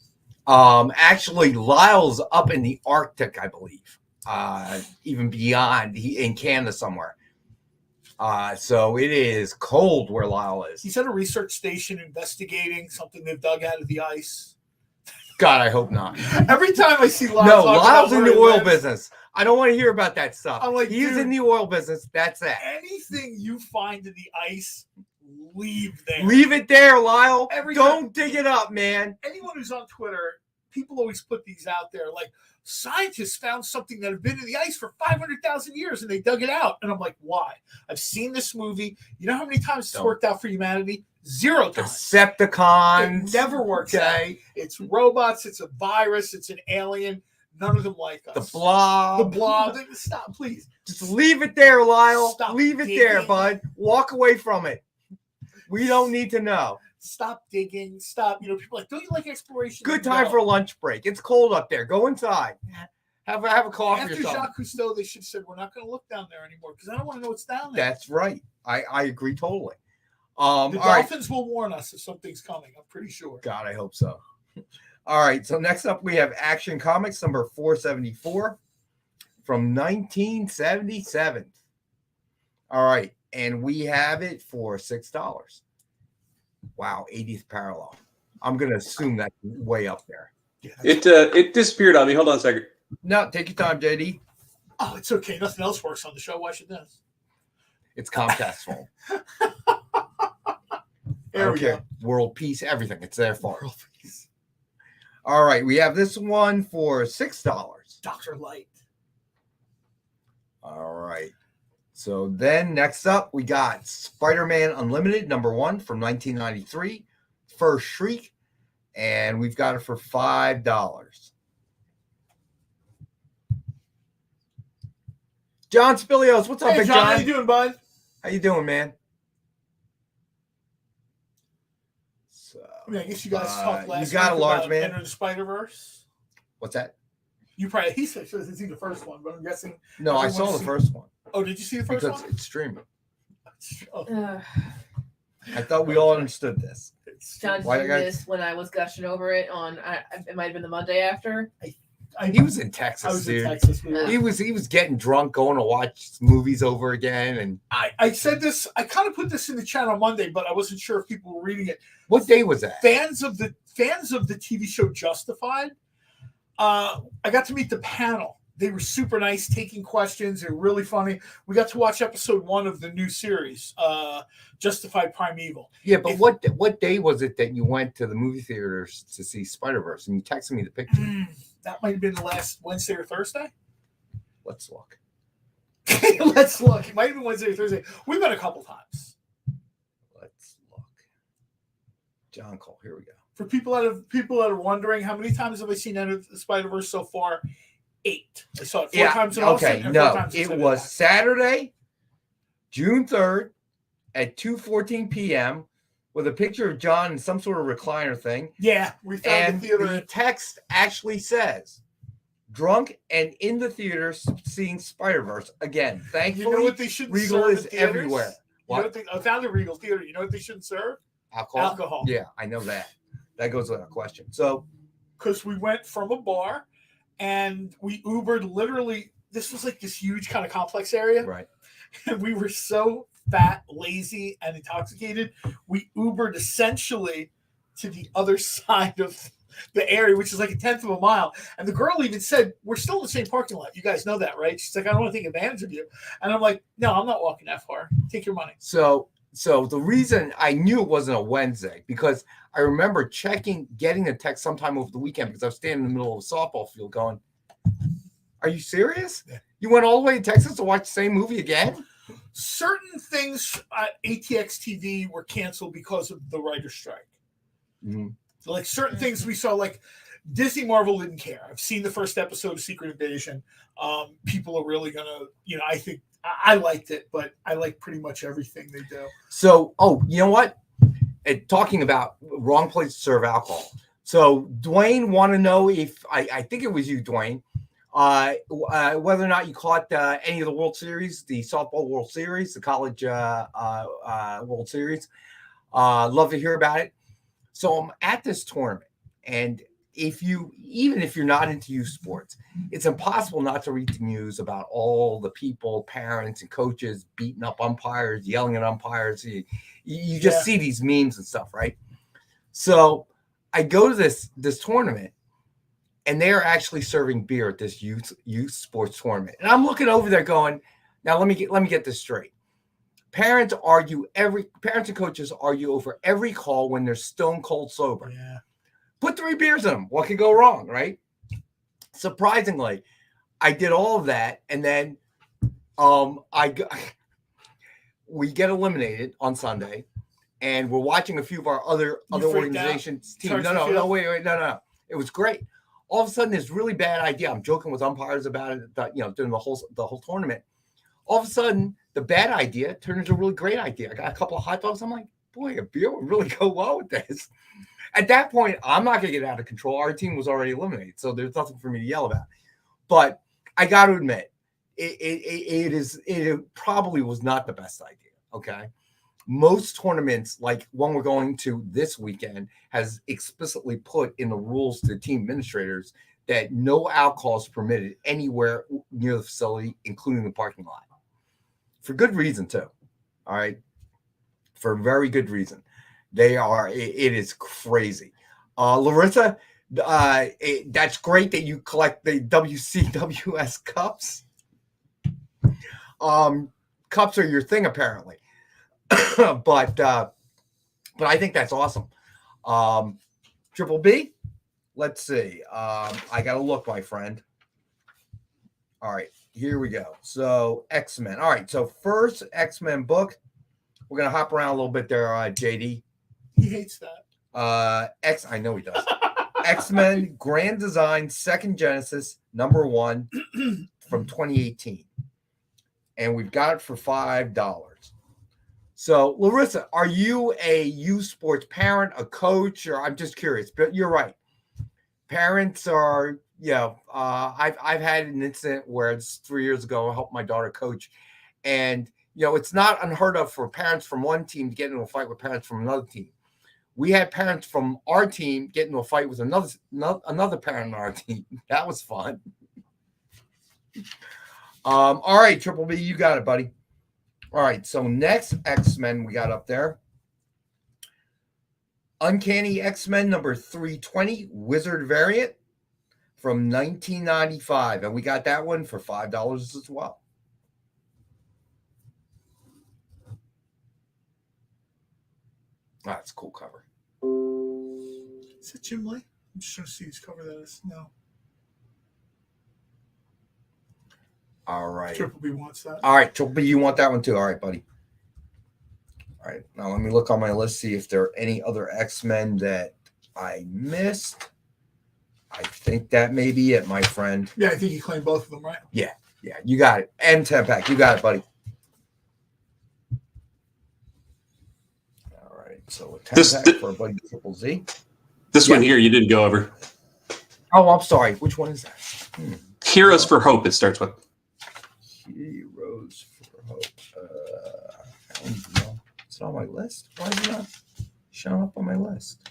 Actually, Lyle's up in the Arctic, I believe. Even beyond, in Canada somewhere. So it is cold where Lyle is. He's at a research station investigating something they've dug out of the ice. God, I hope not. Every time I see Lyle, no, Lyle's in the oil business. I don't want to hear about that stuff. I'm like, he's in the oil business. That's it. Anything you find in the ice, leave there. Leave it there, Lyle. Don't dig it up, man. Anyone who's on Twitter, people always put these out there like, scientists found something that had been in the ice for 500,000 years and they dug it out. And I'm like, why? I've seen this movie. You know how many times it's worked out for humanity? 0 times. Decepticons. It never works out. It's robots. It's a virus. It's an alien. None of them like us. The Blob. The Blob. Stop, please. Just leave it there, Lyle. Stop leave it digging. there, bud. Walk away from it. We don't need to know. Stop digging. Stop. People are like, don't you like exploration? Good time for a lunch break. It's cold up there. Go inside. Have a coffee After or something. Jacques Cousteau, they should have said, we're not going to look down there anymore because I don't want to know what's down there. That's right. I agree totally. The all right. Dolphins will warn us if something's coming. I'm pretty sure. God, I hope so. All right. So next up, we have Action Comics number 474 from 1977. All right. And we have it for $6. Wow. 80th parallel. I'm going to assume that's way up there. Yeah, It disappeared on me. Hold on a second. No, take your time, JD. Oh, it's okay. Nothing else works on the show. Why should this? It's Comcast's fault. There we go. World peace, everything. It's their fault. World peace. All right. We have this one for $6. Dr. Light. All right. So then next up, we got Spider-Man Unlimited, number 1 from 1993, First Shriek. And we've got it for $5. John Spilios, what's up, Hey, Big John, John? how you doing, bud? How you doing, man? So, I guess you guys talked last you got a week large about man. Enter the Spider-Verse. What's that? You probably, he said he hasn't seen the first one, but I'm guessing. No, I saw the first one Oh, did you see the first because one? it's streaming. Oh, I thought we all understood this. John Why did you guys- this when I was gushing over it on. It might have been the Monday after. He was in Texas, I was dude. in Texas. He was getting drunk, going to watch movies over again. And I said this. I kind of put this in the chat on Monday, but I wasn't sure if people were reading it. what day was that? Fans of the TV show Justified. I got to meet the panel. They were super nice, taking questions. They were really funny. We got to watch episode 1 of the new series, Justified Primeval. Yeah, but what day was it that you went to the movie theaters to see Spider-Verse? And you texted me the picture. That might have been the last Wednesday or Thursday. Let's look. Let's look. It might have been Wednesday or Thursday. We've been a couple times. Let's look. John Cole. Here we go. For people that are wondering, how many times have I seen Enter the Spider-Verse so far? 8. I saw it 4 times in Austin. Okay, and 4 no, times in it San was Diego. Saturday, June 3rd at 2:14 p.m. with a picture of John in some sort of recliner thing. Yeah, we found And the theater. the text actually says, drunk and in the theater seeing Spider-Verse. Agaagain, thankfully, You know what they shouldn't Regal serve is in theaters? everywhere. You know What? I found the Regal Theater. You know what they shouldn't serve? Alcohol. Yeah, I know that. That goes without question. So, Because we went from a bar and we Ubered literally. This was like this huge kind of complex area. right. And we were so fat, lazy, and intoxicated. We Ubered essentially to the other side of the area, which is like 1/10 of a mile. And the girl even said, "We're still in the same parking lot. You guys know that, right?" She's like, "I don't want to take advantage of you." And I'm like, "No, I'm not walking that far. Take your money." So the reason I knew it wasn't a Wednesday because I remember getting a text sometime over the weekend because I was standing in the middle of a softball field going, "Are you serious? Yeah. You went all the way to Texas to watch the same movie again?" Certain things at ATX TV were canceled because of the writer's strike. Mm-hmm. So like certain things we saw, like Disney Marvel didn't care. I've seen the first episode of Secret Invasion. People are really gonna, I think I liked it, but I like pretty much everything they do. So, you know what? Talking about wrong place to serve alcohol. So Dwayne want to know if I think it was you, Dwayne, whether or not you caught any of the World Series, the softball World Series, the college World Series. Love to hear about it. So I'm at this tournament, and even if you're not into youth sports, it's impossible not to read the news about all the people, parents and coaches beating up umpires, yelling at umpires. You just see these memes and stuff, right? So I go to this tournament, and they are actually serving beer at this youth sports tournament. And I'm looking over there going, now let me get this straight. Parents and coaches argue over every call when they're stone cold sober. Yeah. Put 3 beers in them. What could go wrong, right? Surprisingly, I did all of that, and then we get eliminated on Sunday, and we're watching a few of our other freaked organizations' teams. No. It was great. All of a sudden, this really bad idea. I'm joking with umpires about it, during the whole tournament. All of a sudden, the bad idea turned into a really great idea. I got a couple of hot dogs. I'm like, boy, a beer would really go well with this. At that point, I'm not going to get out of control. Our team was already eliminated, so there's nothing for me to yell about. But I got to admit, it probably was not the best idea. Okay. Most tournaments, like one we're going to this weekend, has explicitly put in the rules to team administrators that no alcohol is permitted anywhere near the facility, including the parking lot. For good reason, too. All right. For very good reason. It is crazy. Larissa, that's great that you collect the WCWS cups. Cups are your thing, apparently. but I think that's awesome. Triple B, let's see. I got to look, my friend. All right, here we go. So X-Men. All right, so first X-Men book. We're going to hop around a little bit there, JD. He hates that. I know he does. X-Men Grand Design, Second Genesis, #1 from 2018. And we've got it for $5. So, Larissa, are you a youth sports parent, a coach, or I'm just curious? But you're right. Parents are, I've had an incident where it's 3 years ago. I helped my daughter coach, and it's not unheard of for parents from one team to get into a fight with parents from another team. We had parents from our team get into a fight with another parent on our team. That was fun. All right, Triple B, you got it, buddy. All right, so next X-Men we got up there. Uncanny X-Men #320, Wizard variant from 1995. And we got that one for $5 as well. That's a cool cover. Is that Jim Lee? I'm just trying to see whose cover that is. No. All right. Triple B wants that. All right, Triple B, you want that one too. All right, buddy. All right, now let me look on my list, see if there are any other X-Men that I missed. I think that may be it, my friend. Yeah, I think you claimed both of them, right? Yeah, you got it. And 10-pack, you got it, buddy. All right, so a 10-pack for a buddy Triple Z. This one here you didn't go over. Oh, I'm sorry. Which one is that? Heroes for Hope, it starts with. Heroes for Hope. It's on my list. Why is it not showing up on my list?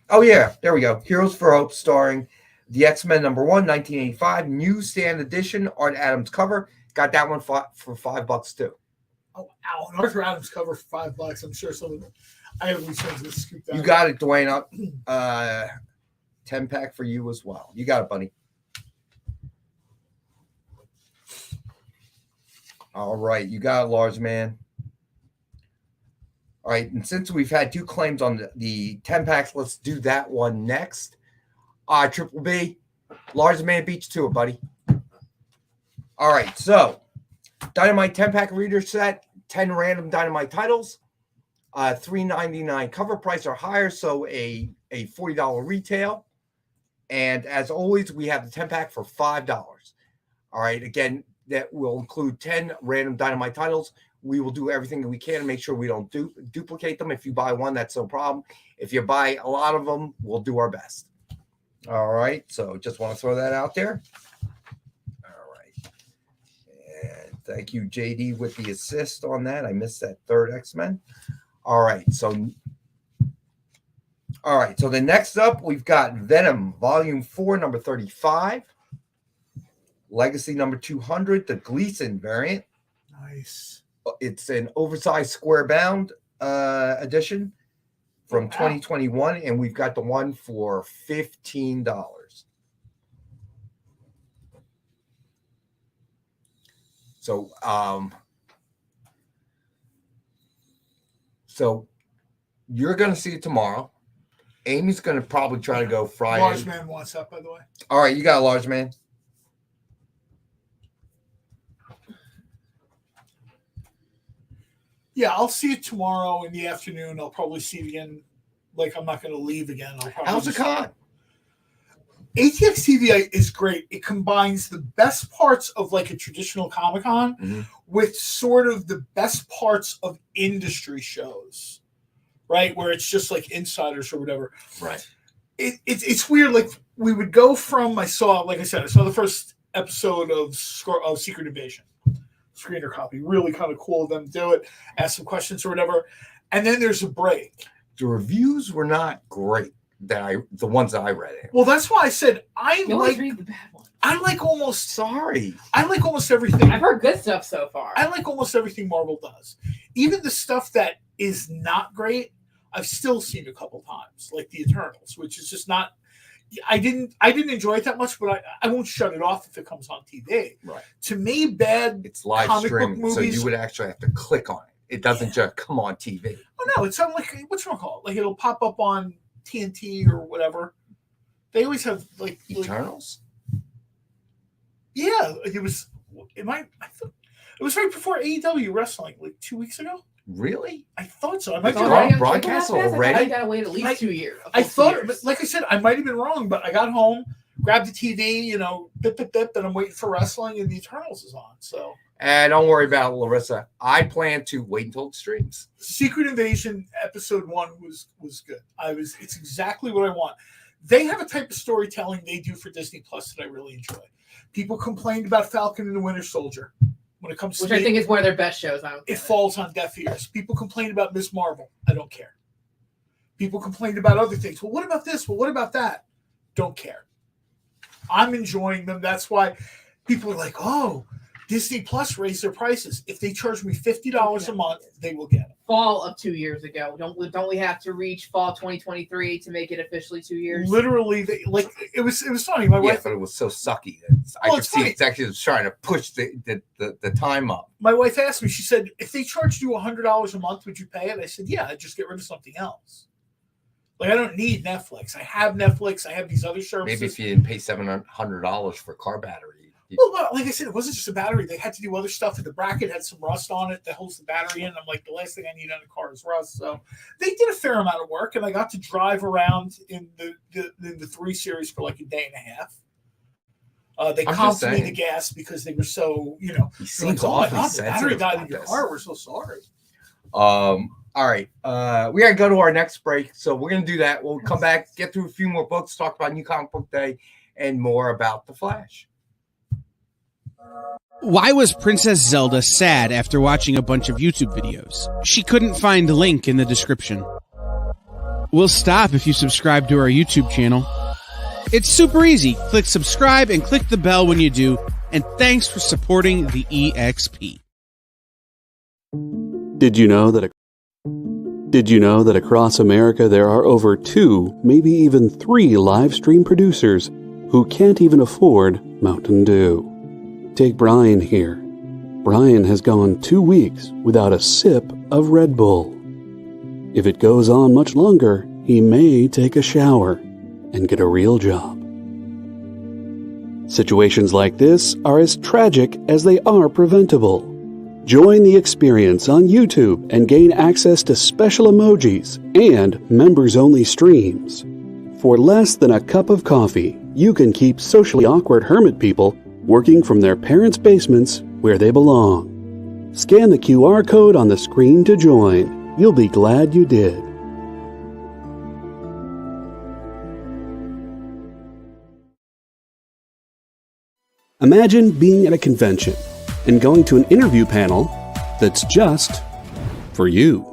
Oh, yeah. There we go. Heroes for Hope, starring the X-Men #1, 1985. Newsstand edition. Art Adams cover. Got that one for $5 too. Oh, wow. An Arthur Adams cover for $5. I'm sure someone. I have least ones to scoop that. You got it, Dwayne. Up. 10-pack for you as well. You got it, buddy. All right, you got it, large man. All right, and since we've had 2 claims on the 10-packs, let's do that one next. Triple B, large man beats to it, buddy. All right, so Dynamite 10-pack reader set, 10 random Dynamite titles, $3.99 cover price or higher, so a $40 retail. And as always, we have the 10-pack for $5. All right, again, that will include 10 random Dynamite titles. We will do everything that we can to make sure we don't duplicate them. If you buy one, that's no problem. If you buy a lot of them, we'll do our best. All right, so just want to throw that out there. All right. And thank you, JD, with the assist on that. I missed that third X-Men. All right, so the next up, we've got Venom, Volume 4, #35. Legacy #200, the Gleason variant. Nice. It's an oversized square bound edition from 2021, and we've got the one for $15. So you're going to see it tomorrow. Amy's going to probably try to go Friday. Large man wants that, by the way. All right, you got a large man. Yeah, I'll see it tomorrow in the afternoon. I'll probably see it again like I'm not going to leave again. I'll probably How's the con? ATX TV is great. It combines the best parts of like a traditional Comic-Con with sort of the best parts of industry shows, right? Where it's just like insiders or whatever. Right. It's weird. Like we would go from I saw the first episode of Secret Invasion, screener copy. Really kind of cool of them to do it. Ask some questions or whatever, and then there's a break. The reviews were not great. The ones that I read. Well, that's why I said I always read the bad ones. I like almost everything. I've heard good stuff so far. I like almost everything Marvel does. Even the stuff that is not great, I've still seen a couple times, like the Eternals, which is just not. I didn't enjoy it that much, but I won't shut it off if it comes on TV. Right. To me, it's live comic book streaming, so movies, you would actually have to click on it. It doesn't just come on TV. Oh no, it's on like whatchamacallit? Like it'll pop up on TNT or whatever. They always have like Eternals. Yeah, it was. I thought it was right before AEW wrestling, like 2 weeks ago. Really? I thought so. I might be wrong. wrong. Broadcast already? I gotta wait at least 2 years. I thought, like I said, I might have been wrong, but I got home, grabbed the TV, bip, and I'm waiting for wrestling, and the Eternals is on. So. And don't worry about it, Larissa. I plan to wait until it streams. Secret Invasion episode 1 was good. It's exactly what I want. They have a type of storytelling they do for Disney Plus that I really enjoy. People complained about Falcon and the Winter Soldier when it comes to I think is one of their best shows. It falls on deaf ears. People complain about Ms. Marvel. I don't care. People complained about other things. Well, what about this? Well, what about that? Don't care. I'm enjoying them. That's why people are like, oh, Disney Plus raised their prices. If they charge me $50 a month, they will get it. Fall of 2 years ago. Don't we have to reach fall 2023 to make it officially 2 years? Literally, it was funny. My wife, but it was so sucky that I could see executives trying to push the time up. My wife asked me. She said, "If they charged you $100 a month, would you pay it?" I said, "Yeah, I'd just get rid of something else. Like I don't need Netflix. I have Netflix. I have these other services. Maybe if you didn't pay $700 for a car battery." Well, like I said, it wasn't just a battery. They had to do other stuff. The bracket had some rust on it that holds the battery in. I'm like, the last thing I need on a car is rust. So they did a fair amount of work, and I got to drive around in the 3 series for like a day and a half. They comped me the gas because they were so, He like, seems oh my awfully God, the battery died in your this. car. We're so sorry. All right. We got to go to our next break. So we're going to do that. We'll come back, get through a few more books, talk about New Comic Book Day, and more about The Flash. Why was Princess Zelda sad after watching a bunch of YouTube videos? She couldn't find a link in the description. We'll stop if you subscribe to our YouTube channel. It's super easy. Click subscribe and click the bell when you do. And thanks for supporting the EXP. Did you know that across America there are over 2, maybe even 3 live stream producers who can't even afford Mountain Dew? Take Brian here. Brian has gone 2 weeks without a sip of Red Bull. If it goes on much longer, he may take a shower and get a real job. Situations like this are as tragic as they are preventable. Join the experience on YouTube and gain access to special emojis and members-only streams. For less than a cup of coffee, you can keep socially awkward hermit people working from their parents' basements where they belong. Scan the QR code on the screen to join. You'll be glad you did. Imagine being at a convention and going to an interview panel that's just for you.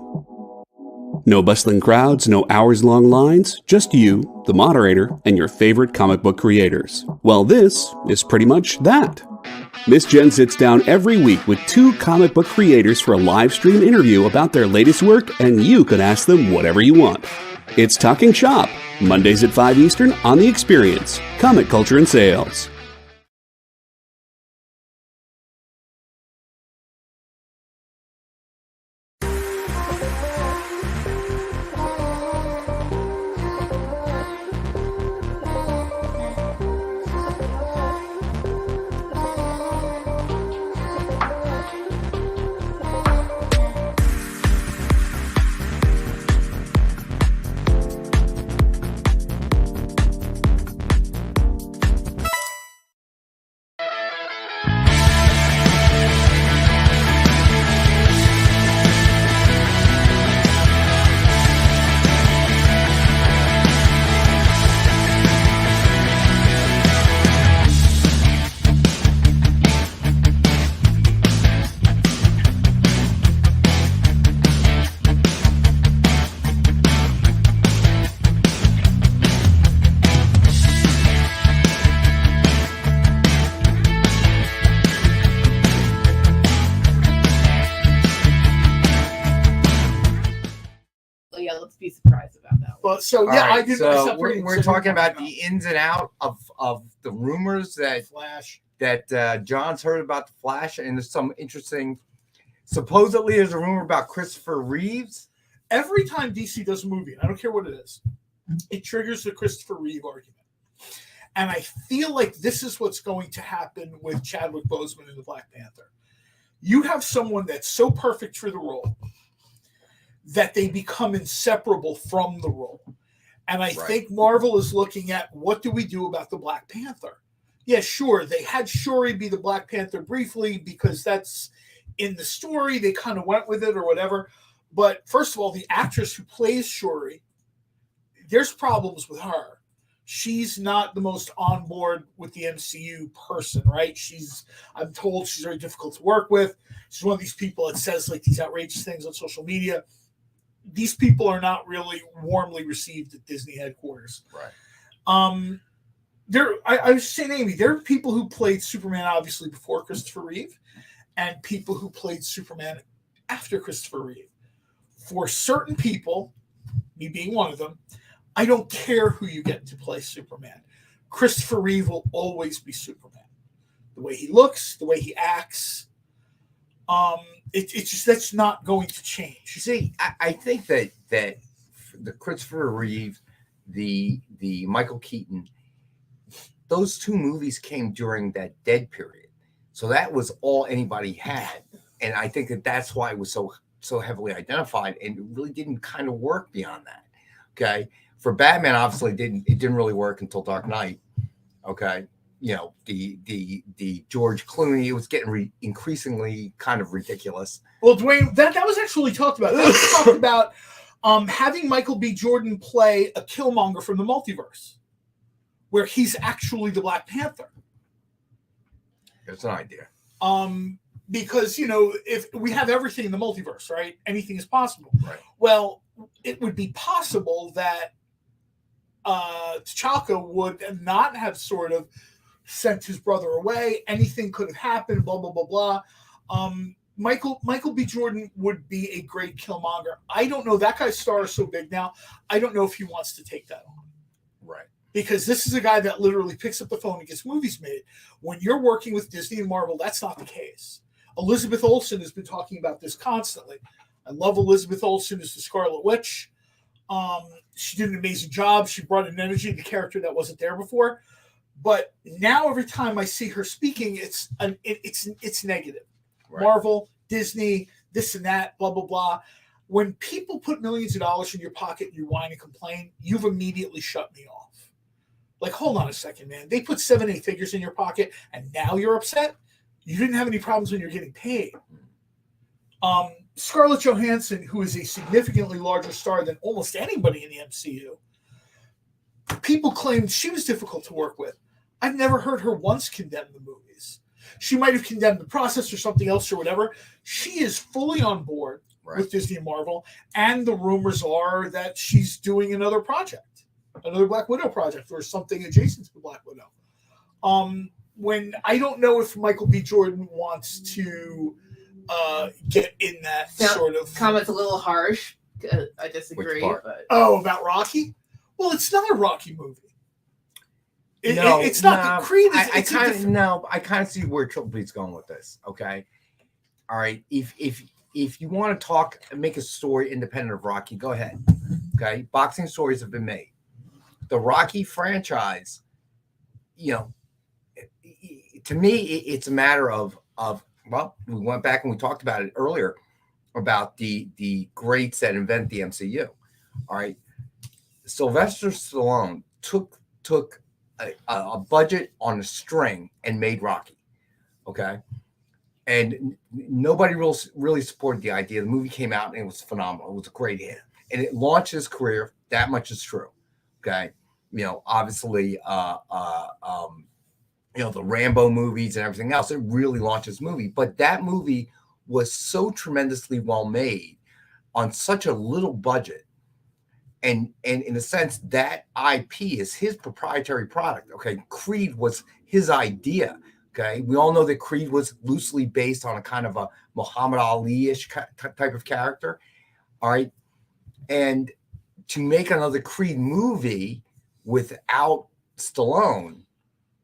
No bustling crowds, no hours-long lines, just you, the moderator, and your favorite comic book creators. Well, this is pretty much that. Miss Jen sits down every week with 2 comic book creators for a live stream interview about their latest work, and you can ask them whatever you want. It's Talking Shop, Mondays at 5 Eastern on The Experience, Comic Culture and Sales. be surprised about that one. But so All yeah, I right, did. so we're talking about the ins and out of the rumors that Flash. that John's heard about the Flash, and there's some interesting. Supposedly, there's a rumor about Christopher Reeves. Every time DC does a movie, and I don't care what it is, it triggers the Christopher Reeve argument. And I feel like this is what's going to happen with Chadwick Boseman in the Black Panther. You have someone that's so perfect for the role that they become inseparable from the role. And I think Marvel is looking at, what do we do about the Black Panther? Yeah, sure, they had Shuri be the Black Panther briefly because that's in the story. They kind of went with it or whatever. But first of all, the actress who plays Shuri, there's problems with her. She's not the most on board with the MCU person, right? I'm told she's very difficult to work with. She's one of these people that says like these outrageous things on social media. These people are not really warmly received at Disney headquarters. Right. I was saying, Amy, there are people who played Superman obviously before Christopher Reeve and people who played Superman after Christopher Reeve. For certain people, me being one of them, I don't care who you get to play Superman. Christopher Reeve will always be Superman. The way he looks, the way he acts, it's just that's not going to change. You see, I think that the Christopher Reeve, the Michael Keaton, those two movies came during that dead period, so that was all anybody had, and I think that's why it was so heavily identified, and it really didn't kind of work beyond that. Okay. For Batman, obviously, it didn't really work until Dark Knight. Okay, the George Clooney, it was getting increasingly kind of ridiculous. Well, Dwayne, that was actually talked about. That was talked about having Michael B. Jordan play a Killmonger from the multiverse, where he's actually the Black Panther. That's an idea. Because if we have everything in the multiverse, right? Anything is possible. Right. Well, it would be possible that T'Chaka would not have sort of sent his brother away. Anything could have happened, blah, blah, blah, blah. Michael B. Jordan would be a great Killmonger. I don't know. That guy's star is so big now. I don't know if he wants to take that on. Right. Because this is a guy that literally picks up the phone and gets movies made. When you're working with Disney and Marvel, that's not the case. Elizabeth Olsen has been talking about this constantly. I love Elizabeth Olsen as the Scarlet Witch. She did an amazing job. She brought an energy to the character that wasn't there before. But now every time I see her speaking, it's negative. Right. Marvel, Disney, this and that, blah, blah, blah. When people put millions of dollars in your pocket and you whine and complain, you've immediately shut me off. Like, hold on a second, man. They put 7-8 figures in your pocket and now you're upset? You didn't have any problems when you're getting paid. Scarlett Johansson, who is a significantly larger star than almost anybody in the MCU, people claimed she was difficult to work with. I've never heard her once condemn the movies. She might have condemned the process or something else or whatever. She is fully on board with Disney and Marvel, and the rumors are that she's doing another project, another Black Widow project or something adjacent to the Black Widow. When I don't know if Michael B. Jordan wants to get in that sort of comment's a little harsh. I disagree. But about Rocky? Well, it's not a Rocky movie. It's not the Creed. I kind of see where Triple B's going with this. Okay, all right. If you want to make a story independent of Rocky, go ahead. Okay, boxing stories have been made. The Rocky franchise, to me, it's a matter of. Well, we went back and we talked about it earlier about the greats that invented the MCU. All right. Sylvester Stallone took a budget on a string and made Rocky. Okay. And nobody really supported the idea. The movie came out and it was phenomenal. It was a great hit. And it launched his career. That much is true. Okay. Obviously, the Rambo movies and everything else, it really launched his movie. But that movie was so tremendously well made on such a little budget. And in a sense, that IP is his proprietary product. Okay. Creed was his idea. Okay. We all know that Creed was loosely based on a kind of a Muhammad Ali-ish type of character. All right. And to make another Creed movie without Stallone,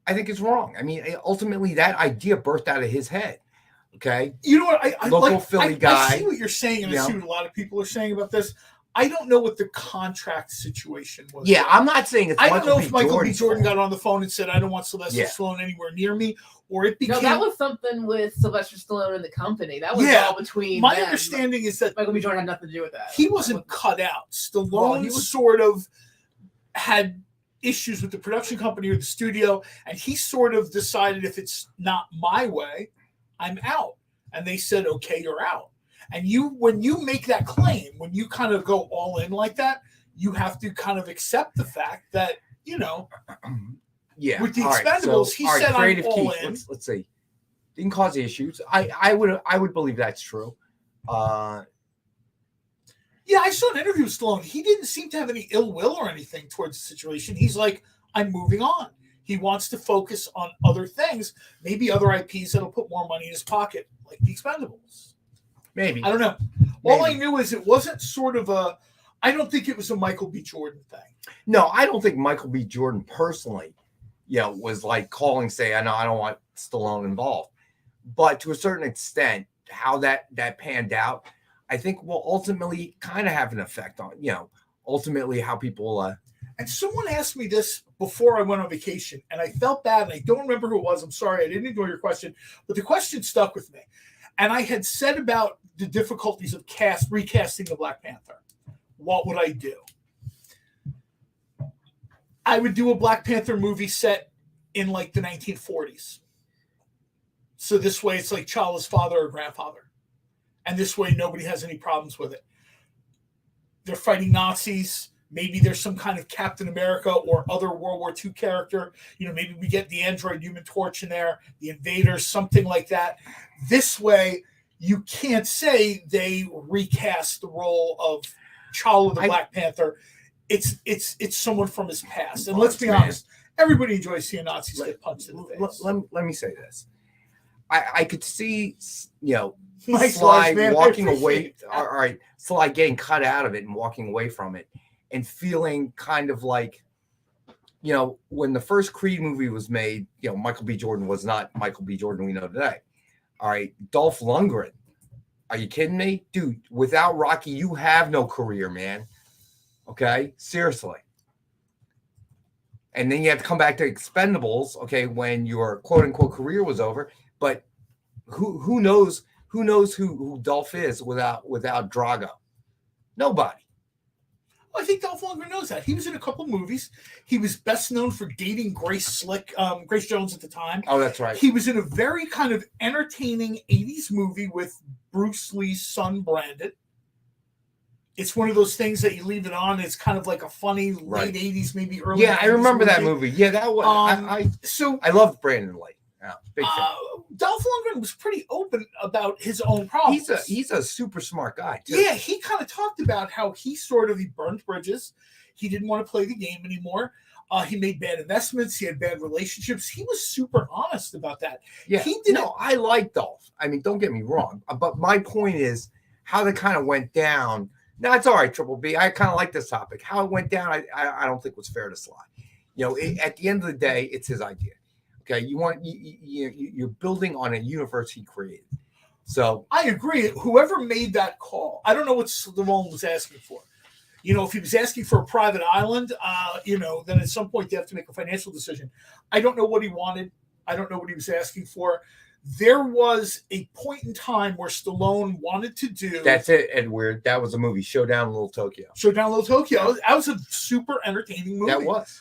I think is wrong. I mean, ultimately, that idea birthed out of his head. Okay, you know what? I local Philly guy. I see what you're saying, and I Yeah. see what a lot of people are saying about this. I don't know what the contract situation was. Yeah, I'm not saying it's. I don't know if Michael B. Jordan's Jordan fault. got on the phone and said, "I don't want Sylvester Yeah. Stallone anywhere near me," or it became. No, that was something with Sylvester Stallone and the company. That was Yeah. all between My them. understanding is that Michael B. Jordan had nothing to do with that. he wasn't cut out. Stallone Well, he was- sort of had issues with the production company or the studio, and he sort of decided, if it's not my way, I'm out. And they said, "Okay, you're out." And when you make that claim, when you kind of go all in like that, you have to kind of accept the fact that, Yeah. with the all right, Expendables, he said, "I'm Creative all Keith, in." Let's see. Didn't cause issues. I would believe that's true. Yeah, I saw an interview with Stallone. He didn't seem to have any ill will or anything towards the situation. He's like, "I'm moving on." He wants to focus on other things, maybe other IPs that'll put more money in his pocket, like the Expendables. Maybe. I don't know. All I knew is it wasn't sort of I don't think it was a Michael B. Jordan thing. No, I don't think Michael B. Jordan personally, was like calling, say, I don't want Stallone involved. But to a certain extent, how that panned out, I think will ultimately kind of have an effect on, ultimately how people. And someone asked me this before I went on vacation, and I felt bad, and I don't remember who it was. I'm sorry, I didn't ignore your question, but the question stuck with me. And I had said about the difficulties of recasting the Black Panther. What would I do? I would do a Black Panther movie set in like the 1940s. So this way it's like T'Challa's father or grandfather. And this way nobody has any problems with it. They're fighting Nazis. Maybe there's some kind of Captain America or other World War II character. Maybe we get the android Human Torch in there, the Invaders, something like that. This way, you can't say they recast the role of T'Challa the Black Panther. It's someone from his past. And let's be honest, everybody enjoys seeing Nazis get punched in the face. Let me say this. I could see, Nice Sly life, man. walking I away. appreciate that. All right, Sly getting cut out of it and walking away from it, and feeling kind of like, when the first Creed movie was made, Michael B. Jordan was not Michael B. Jordan we know today. All right, Dolph Lundgren. Are you kidding me? Dude, without Rocky, you have no career, man. Okay? Seriously. And then you have to come back to Expendables, okay, when your quote-unquote career was over. But who knows who Dolph is without Drago? Nobody. Well, I think Dolph Lundgren knows that. He was in a couple movies. He was best known for dating Grace Jones at the time. Oh, that's right. He was in a very kind of entertaining 80s movie with Bruce Lee's son, Brandon. It's one of those things that you leave it on. It's kind of like a funny late 80s, maybe early 90s. Yeah, I remember that movie. Yeah, that was. I loved Brandon Lee. Yeah, big fan. Dolph Lundgren was pretty open about his own problems. He's a super smart guy, too. Yeah, he kind of talked about how he burned bridges. He didn't want to play the game anymore. He made bad investments. He had bad relationships. He was super honest about that. Yeah, I like Dolph. I mean, don't get me wrong. But my point is how that kind of went down. No, it's all right, Triple B. I kind of like this topic. How it went down, I don't think was fair to Sly. At the end of the day, it's his idea. Okay, you're building on a universe he created. So I agree. Whoever made that call, I don't know what Stallone was asking for. If he was asking for a private island, then at some point they have to make a financial decision. I don't know what he wanted. I don't know what he was asking for. There was a point in time where Stallone wanted to do. That's it, Edward. That was a movie, Showdown in Little Tokyo. Showdown in Little Tokyo. That was a super entertaining movie. That was.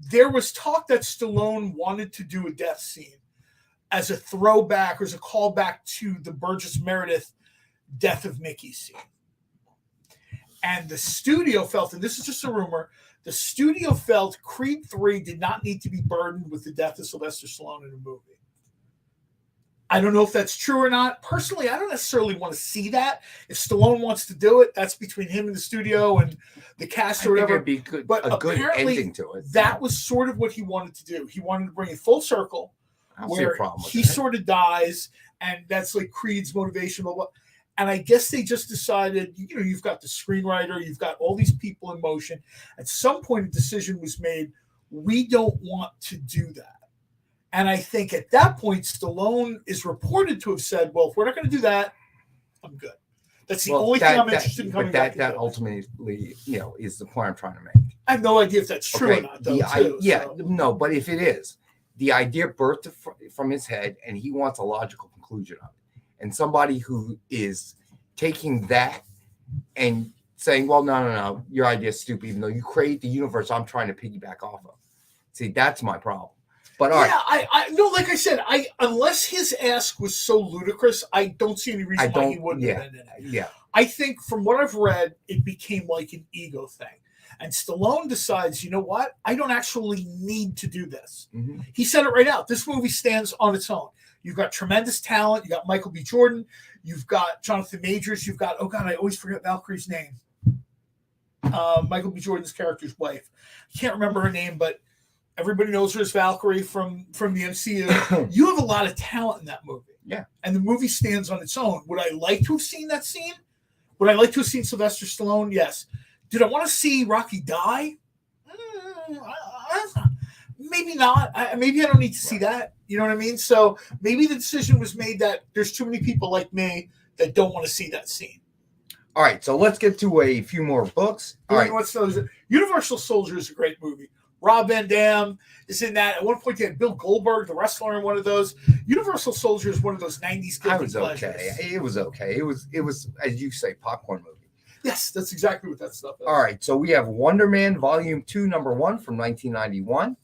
There was talk that Stallone wanted to do a death scene as a throwback or as a callback to the Burgess Meredith Death of Mickey scene. And the studio felt, and this is just a rumor, the studio felt Creed 3 did not need to be burdened with the death of Sylvester Stallone in a movie. I don't know if that's true or not. Personally, I don't necessarily want to see that. If Stallone wants to do it, that's between him and the studio and the cast or whatever. It'd be good, but a good apparently ending to it. That was sort of what he wanted to do. He wanted to bring it full circle, I don't see a where problem with he that. sort of dies, and that's like Creed's motivation. Blah, blah. And I guess they just decided, you've got the screenwriter, you've got all these people in motion. At some point, a decision was made, we don't want to do that. And I think at that point, Stallone is reported to have said, well, if we're not going to do that, I'm good. That's the only thing I'm interested in coming back to. That ultimately, is the point I'm trying to make. I have no idea if that's true or not, though. No, but if it is, the idea birthed from his head, and he wants a logical conclusion of it. And somebody who is taking that and saying, well, no, your idea is stupid, even though you create the universe I'm trying to piggyback off of. See, that's my problem. But all right. I no, like I said, unless his ask was so ludicrous, I don't see any reason why he wouldn't have been in it. Yeah. I think from what I've read, it became like an ego thing. And Stallone decides, you know what? I don't actually need to do this. Mm-hmm. He said it right out. This movie stands on its own. You've got tremendous talent. You got Michael B. Jordan. You've got Jonathan Majors. You've got, oh God, I always forget Valkyrie's name. Michael B. Jordan's character's wife. I can't remember her name, but everybody knows her as Valkyrie from the MCU. You have a lot of talent in that movie. Yeah. And the movie stands on its own. Would I like to have seen that scene? Would I like to have seen Sylvester Stallone? Yes. Did I want to see Rocky die? Maybe not. Maybe I don't need to see that. You know what I mean? So maybe the decision was made that there's too many people like me that don't want to see that scene. All right. So let's get to a few more books. All right. What's those? Universal Soldier is a great movie. Rob Van Dam is in that. At one point, they had Bill Goldberg, the wrestler, in one of those. Universal Soldier is one of those 90s guilty pleasures. It was okay. It was, as you say, popcorn movie. Yes, that's exactly what that stuff is. All right. So we have Wonder Man Volume 2, Number 1 from 1991.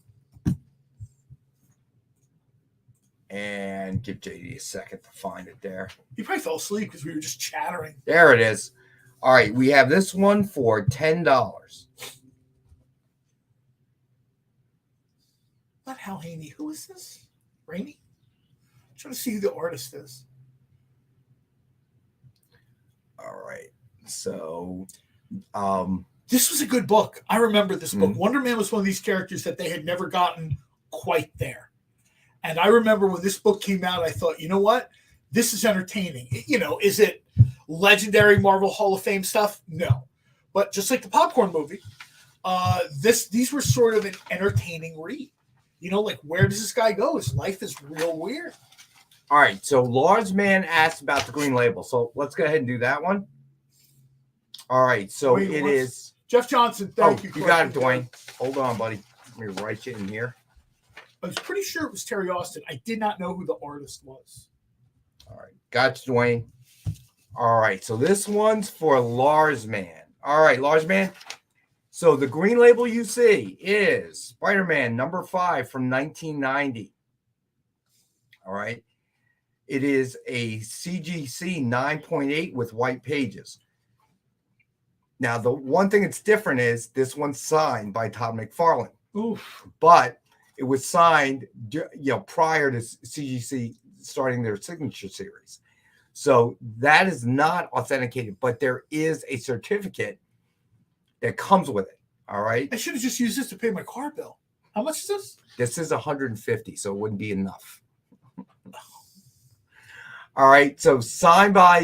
And give JD a second to find it there. He probably fell asleep because we were just chattering. There it is. All right. We have this one for $10. Not Hal Haney. Who is this? Rainey? I'm trying to see who the artist is. All right. So, this was a good book. I remember this book. Wonder Man was one of these characters that they had never gotten quite there. And I remember when this book came out, I thought, you know what? This is entertaining. Is it legendary Marvel Hall of Fame stuff? No. But just like the popcorn movie, these were sort of an entertaining read. Like, where does this guy go? His life is real weird. All right. So Lars Man asked about the Green Label. So let's go ahead and do that one. All right. So it is Jeff Johnson. Thank you. You got it, Dwayne. Hold on, buddy. Let me write you in here. I was pretty sure it was Terry Austin. I did not know who the artist was. All right. Gotcha, Dwayne. All right. So this one's for Lars Man. All right, Lars Man. So the Green Label you see is Spider-Man number 5 from 1990. All right. It is a CGC 9.8 with white pages. Now, the one thing that's different is this one's signed by Todd McFarlane. Oof. But it was signed, prior to CGC starting their signature series. So that is not authenticated, but there is a certificate that comes with it. All right. I should have just used this to pay my car bill. How much is this? This is $150, so it wouldn't be enough. All right. So signed by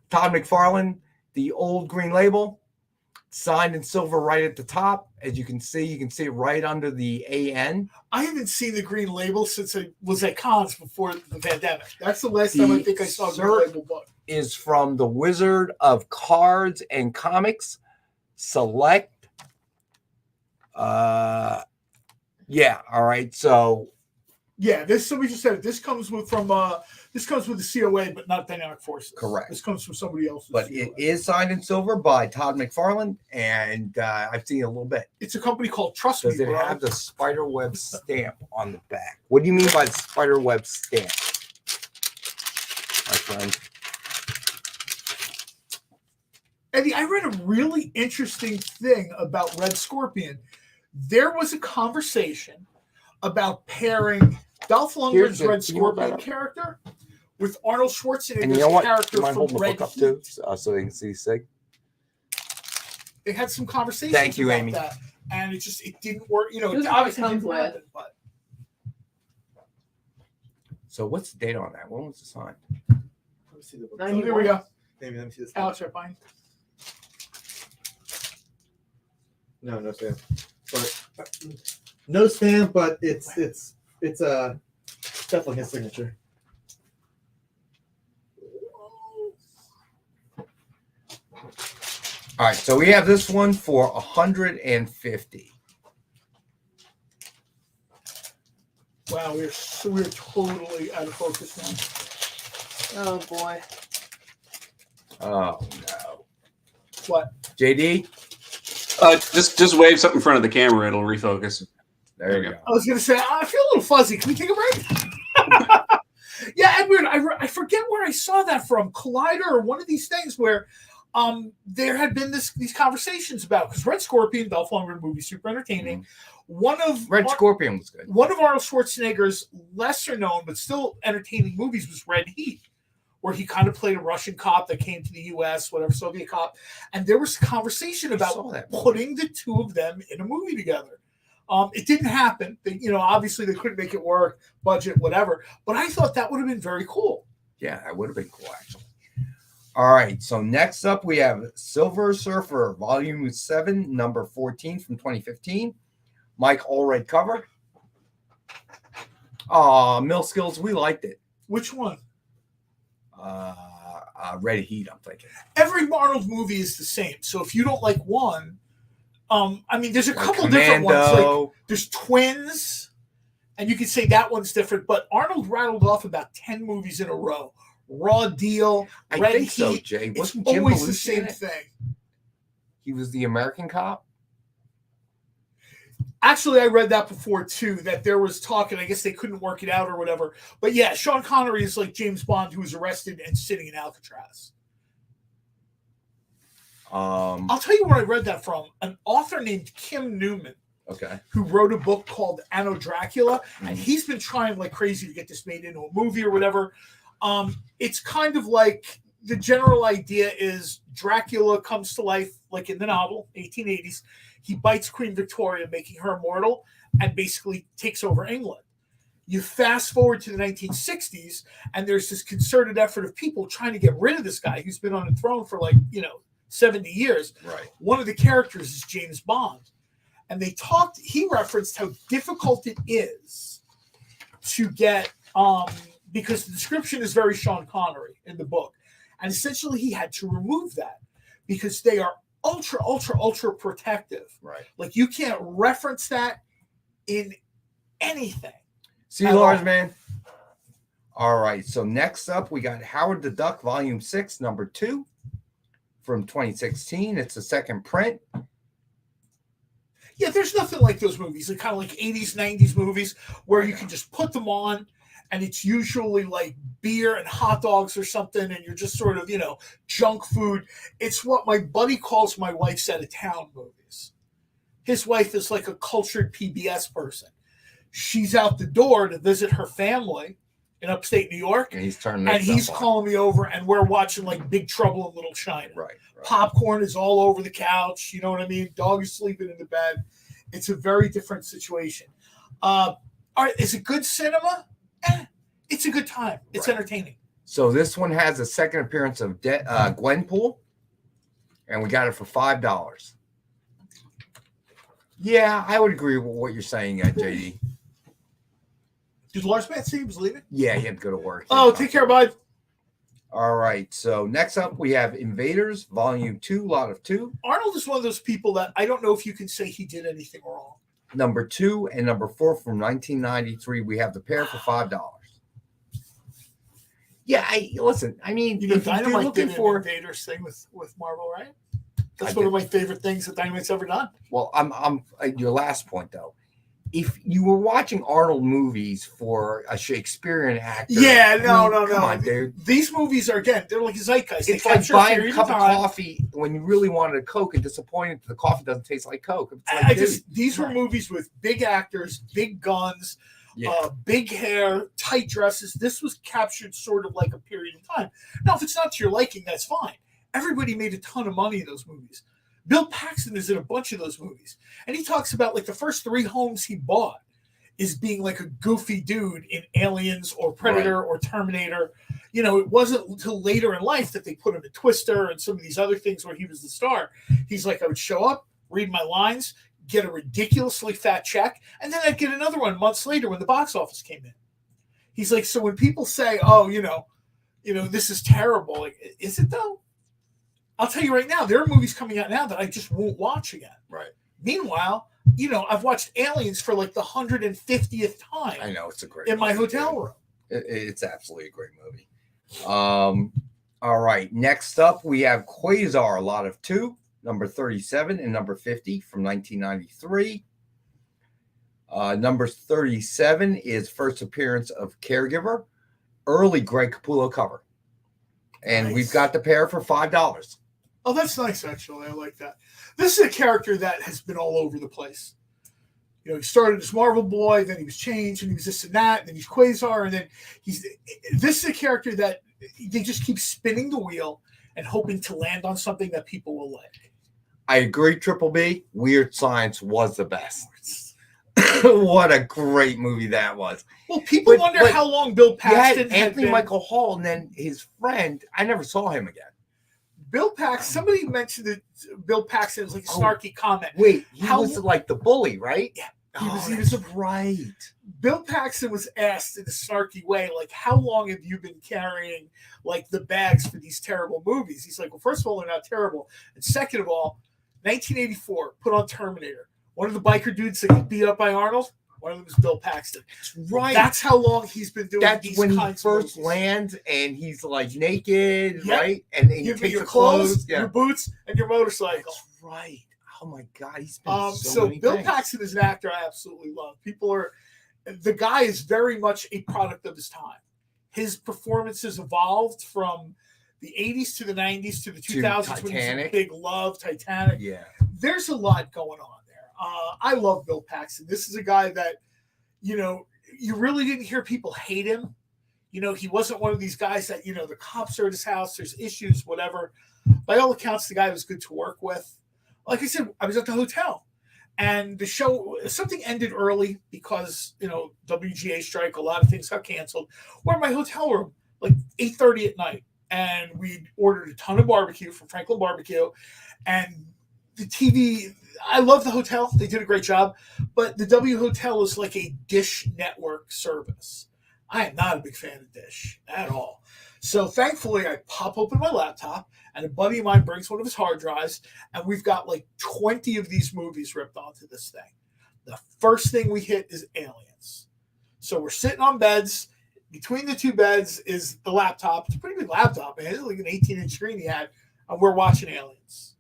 Todd McFarlane, the old Green Label, signed in silver right at the top. As you can see it right under the AN. I haven't seen the Green Label since I was at cons before the pandemic. That's the last time I think I saw a Green Label book. Is from the Wizard of Cards and Comics Select. Yeah. All right. So. Yeah, somebody just said it. This comes with the COA, but not Dynamic Forces. Correct. This comes from somebody else. But COA. It is signed in silver by Todd McFarlane, and I've seen it a little bit. It's a company called Trust Me. Does it have the spiderweb stamp on the back? What do you mean by the spiderweb stamp, my friend? Eddie, I read a really interesting thing about Red Scorpion. There was a conversation about pairing Dolph Lundgren's Red Scorpion character with Arnold Schwarzenegger's character from Red Heat. Too, so they can see Sig. They had some conversations Thank you, about Amy. that, and it didn't work. It obviously didn't happen, but. So what's the date on that? When was it signed? So here we go. Maybe let me see this. Alex, right behind. No stamp. But no stamp, but it's definitely his signature. All right, so we have this one for $150. Wow, we're totally out of focus now. Oh boy. Oh no. What? JD? Just wave something in front of the camera. It'll refocus. There you go. I was going to say, I feel a little fuzzy. Can we take a break? Yeah, Edward, I forget where I saw that from. Collider or one of these things where there had been these conversations about, because Red Scorpion, Dolph Lundgren movie, super entertaining. Mm-hmm. Red Scorpion was good. One of Arnold Schwarzenegger's lesser known but still entertaining movies was Red Heat, where he kind of played a Russian cop that came to the U.S., whatever, Soviet cop. And there was conversation about putting the two of them in a movie together. It didn't happen. Obviously they couldn't make it work, budget, whatever. But I thought that would have been very cool. Yeah, that would have been cool, actually. All right, so next up we have Silver Surfer, Volume 7, number 14 from 2015. Mike Allred cover. Mill Skills, we liked it. Which one? Red Heat, I'm thinking. Every Arnold movie is the same. So if you don't like one, there's a couple Commando. different ones. Like there's Twins, and you can say that one's different. But Arnold rattled off about 10 movies in a row. Raw Deal, I Red think Heat. so, Jay. It's Wasn't Jim always the Belushi same in it? thing. He was the American cop? Actually, I read that before, too, that there was talk, and I guess they couldn't work it out or whatever. But yeah, Sean Connery is like James Bond, who was arrested and sitting in Alcatraz. I'll tell you where I read that from. An author named Kim Newman, who wrote a book called Anno Dracula, and he's been trying like crazy to get this made into a movie or whatever. It's kind of like the general idea is Dracula comes to life, like in the novel, 1880s. He bites Queen Victoria, making her immortal, and basically takes over England. You fast forward to the 1960s, and there's this concerted effort of people trying to get rid of this guy who's been on the throne for 70 years. Right. One One of the characters is James Bond. And he referenced how difficult it is to get, because the description is very Sean Connery in the book. And essentially he had to remove that because they are ultra, ultra, ultra protective. Right. Like you can't reference that in anything. See, Lars, man. All right. So next up, we got Howard the Duck, Volume 6, number 2 from 2016. It's the second print. Yeah, there's nothing like those movies. They're kind of like 80s, 90s movies where you can just put them on and it's usually like beer and hot dogs or something and you're just sort of, junk food. It's what my buddy calls my wife's out of town movies. His wife is like a cultured PBS person. She's out the door to visit her family in upstate New York. And he's turning and he's calling me over and we're watching like Big Trouble in Little China. Right. Popcorn is all over the couch. You know what I mean? Dog is sleeping in the bed. It's a very different situation. All right, is it good cinema? It's a good time. It's entertaining. So this one has a second appearance of Gwenpool, and we got it for $5. Yeah, I would agree with what you're saying, JD. Did Lars Matt say he was leaving? Yeah, he had to go to work. Oh, take care, bud. All right. So next up, we have Invaders, Volume 2, Lot of 2. Arnold is one of those people that I don't know if you can say he did anything wrong. Number 2 and number 4 from 1993. We have the pair for $5. Yeah, listen. I mean, if you're Dynamite looking did for an Invaders thing with Marvel, right? That's one of my favorite things that Dynamite's ever done. Well, I'm your last point though. If you were watching Arnold movies for a Shakespearean actor, no. Come on, dude. These movies are they're like a zeitgeist. It's like buying a cup of coffee when you really wanted a Coke and disappointed that the coffee doesn't taste like Coke. It's like, these were movies with big actors, big guns, big hair, tight dresses. This was captured sort of like a period of time. Now, if it's not to your liking, that's fine. Everybody made a ton of money in those movies. Bill Paxton is in a bunch of those movies. And he talks about like the first 3 homes he bought is being like a goofy dude in Aliens or Predator or Terminator. you know, it wasn't until later in life that they put him in Twister and some of these other things where he was the star. He's like, I would show up, read my lines, get a ridiculously fat check, and then I'd get another one months later when the box office came in. He's like, so when people say, oh, you know, this is terrible, like, is it though? I'll tell you right now, there are movies coming out now that I just won't watch again. Right. Meanwhile, you know, I've watched Aliens for like the 150th time. I know, it's a great in my movie, hotel dude. room. It's absolutely a great movie. All right. Next up, we have Quasar, Lot of Two, number 37 and number 50 from 1993. Number 37 is first appearance of Caregiver, early Greg Capullo cover. And Nice. we've got the pair for $5. Oh, that's nice, actually. I like that. This is a character that has been all over the place. You know, he started as Marvel Boy, then he was changed, and he was this and that, and then he's Quasar, and then this is a character that they just keep spinning the wheel and hoping to land on something that people will like. I agree, Triple B. Weird Science was the best. What a great movie that was. Well, people But- wonder but how long Bill You had Paxton had Anthony been. Michael Hall, and then his friend. I never saw him again. Bill Paxton. Somebody mentioned that Bill Paxton was like a snarky comment. Wait, he How- was like the bully, right? Yeah. He was right. Bill Paxton was asked in a snarky way, like, how long have you been carrying like the bags for these terrible movies? He's like, well, first of all, they're not terrible. And second of all, 1984, put on Terminator. One of the biker dudes that got beat up by Arnold, one of them was Bill Paxton. Right. That's how long he's been doing That's these when he kinds first of movies. lands and he's like naked, Yep. right? And then he Give me takes your the clothes, Yeah. your boots, and your motorcycle. That's right. Oh my God, he's been So many Bill things. Paxton is an actor I absolutely love. The guy is very much a product of his time. His performances evolved from the 80s to the 90s to the 2000s when he was in Titanic. Big Love, Titanic. Yeah. There's a lot going on there. I love Bill Paxton. This is a guy that, you know, you really didn't hear people hate him. You know, he wasn't one of these guys that, you know, the cops are at his house, there's issues, whatever. By all accounts, the guy was good to work with. Like I said, I was at the hotel and the show, something ended early because, you know, WGA strike, a lot of things got canceled. We're in my hotel room, like 8:30 at night. And we ordered a ton of barbecue from Franklin Barbecue. And the TV, I love the hotel. They did a great job. But the W Hotel is like a Dish Network service. I am not a big fan of Dish at all. So thankfully, I pop open my laptop, and a buddy of mine brings one of his hard drives, and we've got like 20 of these movies ripped onto this thing. The first thing we hit is Aliens. So we're sitting on beds. Between the two beds is the laptop. It's a pretty big laptop, man. It's like an 18-inch screen he had, and we're watching Aliens.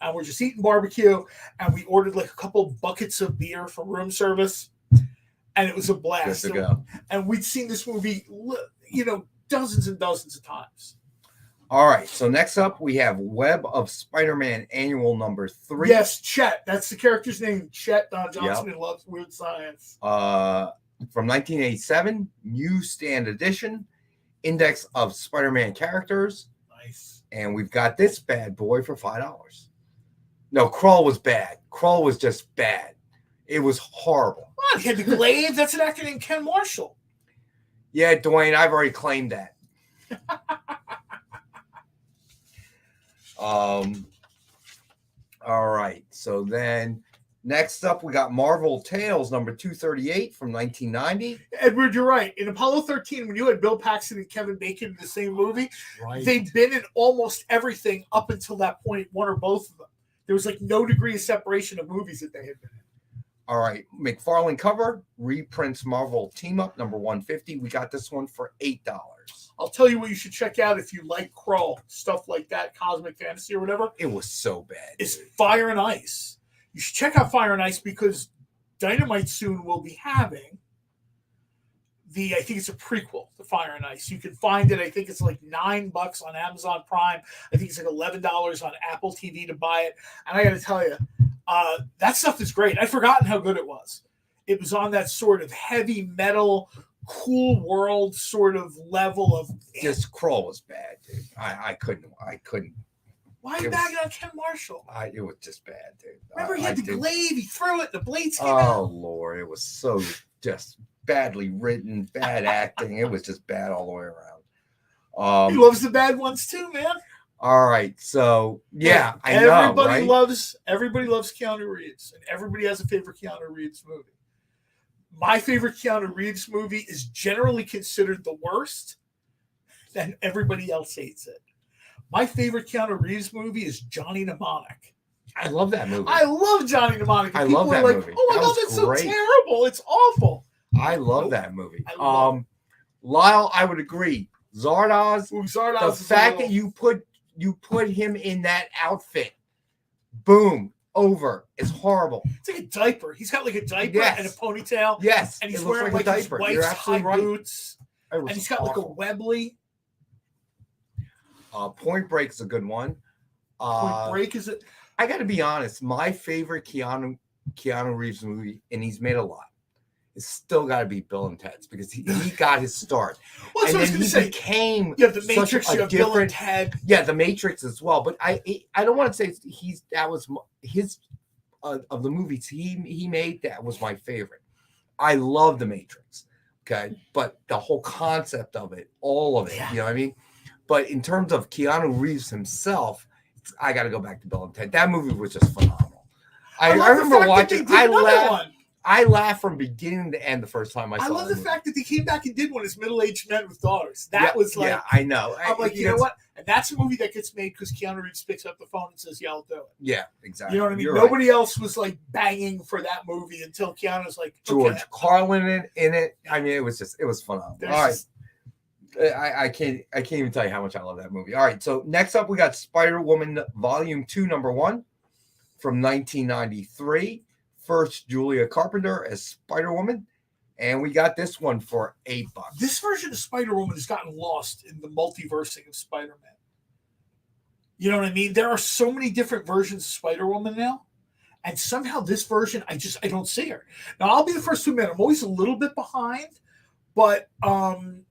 And we're just eating barbecue, and we ordered like a couple buckets of beer from room service, and it was a blast. Good to go. And we'd seen this movie, you know, dozens and dozens of times. All right. So next up, we have Web of Spider-Man Annual number 3. Yes, Chet. That's the character's name. Chet Don Johnson, Yep. who loves weird science. From 1987, Newsstand Edition, Index of Spider-Man Characters. Nice. And we've got this bad boy for $5. No, Krull was bad. Krull was just bad. It was horrible. Come on, he had the Glaive. That's an actor named Ken Marshall. Yeah, Dwayne, I've already claimed that. All right. So then next up, we got Marvel Tales number 238 from 1990. Edward, you're right. In Apollo 13, when you had Bill Paxton and Kevin Bacon in the same movie, Right. they'd been in almost everything up until that point, one or both of them. There was like no degree of separation of movies that they had been in. All right. McFarlane cover, reprints Marvel Team Up number 150. We got this one for $8. I'll tell you what you should check out if you like Krull, stuff like that, cosmic fantasy or whatever. It was so bad. Is dude. Fire and Ice. You should check out Fire and Ice because Dynamite soon will be having I think it's a prequel to Fire and Ice. You can find it. I think it's like $9 on Amazon Prime. I think it's like $11 on Apple TV to buy it. And I got to tell you, that stuff is great. I'd forgotten how good it was. It was on that sort of heavy metal, cool world sort of level of. Just Krull was bad, dude. I couldn't. Why are you it was- bagging on Ken Marshall? It was just bad, dude. Remember, he had the did- glaive. He threw it. The blades came Oh out. Lord, it was so just badly written, bad acting. It was just bad all the way around. He loves the bad ones too, man. All right, so yeah, I know. Everybody Right? loves Keanu Reeves, and everybody has a favorite Keanu Reeves movie. My favorite Keanu Reeves movie is generally considered the worst, and everybody else hates it. My favorite Keanu Reeves movie is Johnny Mnemonic. I love that movie. I love Johnny Mnemonic. I People love that are like, movie. oh my That god, was that's so great. terrible. It's awful. I love that movie. I love it. Lyle, I would agree. Zardoz, Ooh, Zardoz the is fact a that little- you put him in that outfit, boom, over. It's horrible. It's like a diaper. He's got like a diaper Yes. and a ponytail. Yes, And he's it looks wearing like like a his diaper. wife's You're high absolutely right. boots. It was And he's got like a awful. Webley. Point Break's a good one. Point Break is it? I got to be honest. My favorite Keanu Reeves movie, and he's made a lot, it's still got to be Bill and Ted's because he got his start. Well, that's And what I was then going to he say. became You have the such Matrix, a you have Bill and different- Ted. Yeah, the Matrix as well. But I don't want to say that was his of the movies he made. That was my favorite. I love the Matrix. Okay, but the whole concept of it, all of it, you know what I mean. But in terms of Keanu Reeves himself, I got to go back to Bill and Ted. That movie was just phenomenal. I love the remember fact that watching. they did another one. I laughed from beginning to end the first time I saw I love the the movie. fact that they came back and did one as middle-aged men with daughters. That was like, yeah, I know. I'm like, you know what? And that's a movie that gets made because Keanu Reeves picks up the phone and says, "Yeah, I'll do it." Yeah, exactly. You know what I mean? You're right. Nobody else was like banging for that movie until Keanu's like, George okay. Carlin in it. I mean, it was phenomenal. There's All right. just- I can't even tell you how much I love that movie. All right, so next up we got Spider-Woman Volume 2, number 1 from 1993. First Julia Carpenter as Spider-Woman, and we got this one for $8. This version of Spider-Woman has gotten lost in the multiversing of Spider-Man. You know what I mean? There are so many different versions of Spider-Woman now, and somehow this version, I don't see her. Now, I'll be the first to admit, I'm always a little bit behind, but I'm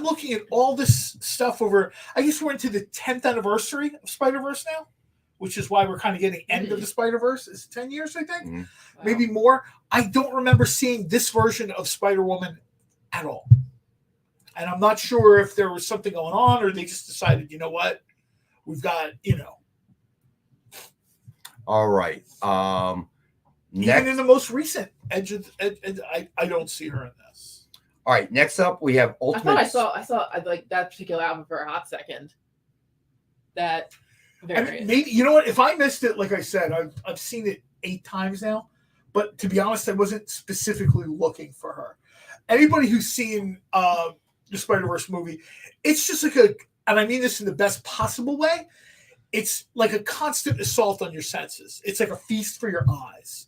looking at all this stuff over, I guess we're into the 10th anniversary of Spider-Verse now, which is why we're kind of getting end of the Spider-Verse. Is it 10 years, I think? Mhm. Maybe more. I don't remember seeing this version of Spider-Woman at all. And I'm not sure if there was something going on or they just decided, you know what? We've got, All right. even Next, in the most recent Edge of, I don't see her in this. all right. Next up, we have I Ultimate. thought I saw like that particular album for a hot second. That I variant. mean, maybe, you know what? If I missed it, like I said, I've seen it 8 times now. But to be honest, I wasn't specifically looking for her. Anybody who's seen the Spider-Verse movie, it's just like and I mean this in the best possible way, it's like a constant assault on your senses. It's like a feast for your eyes,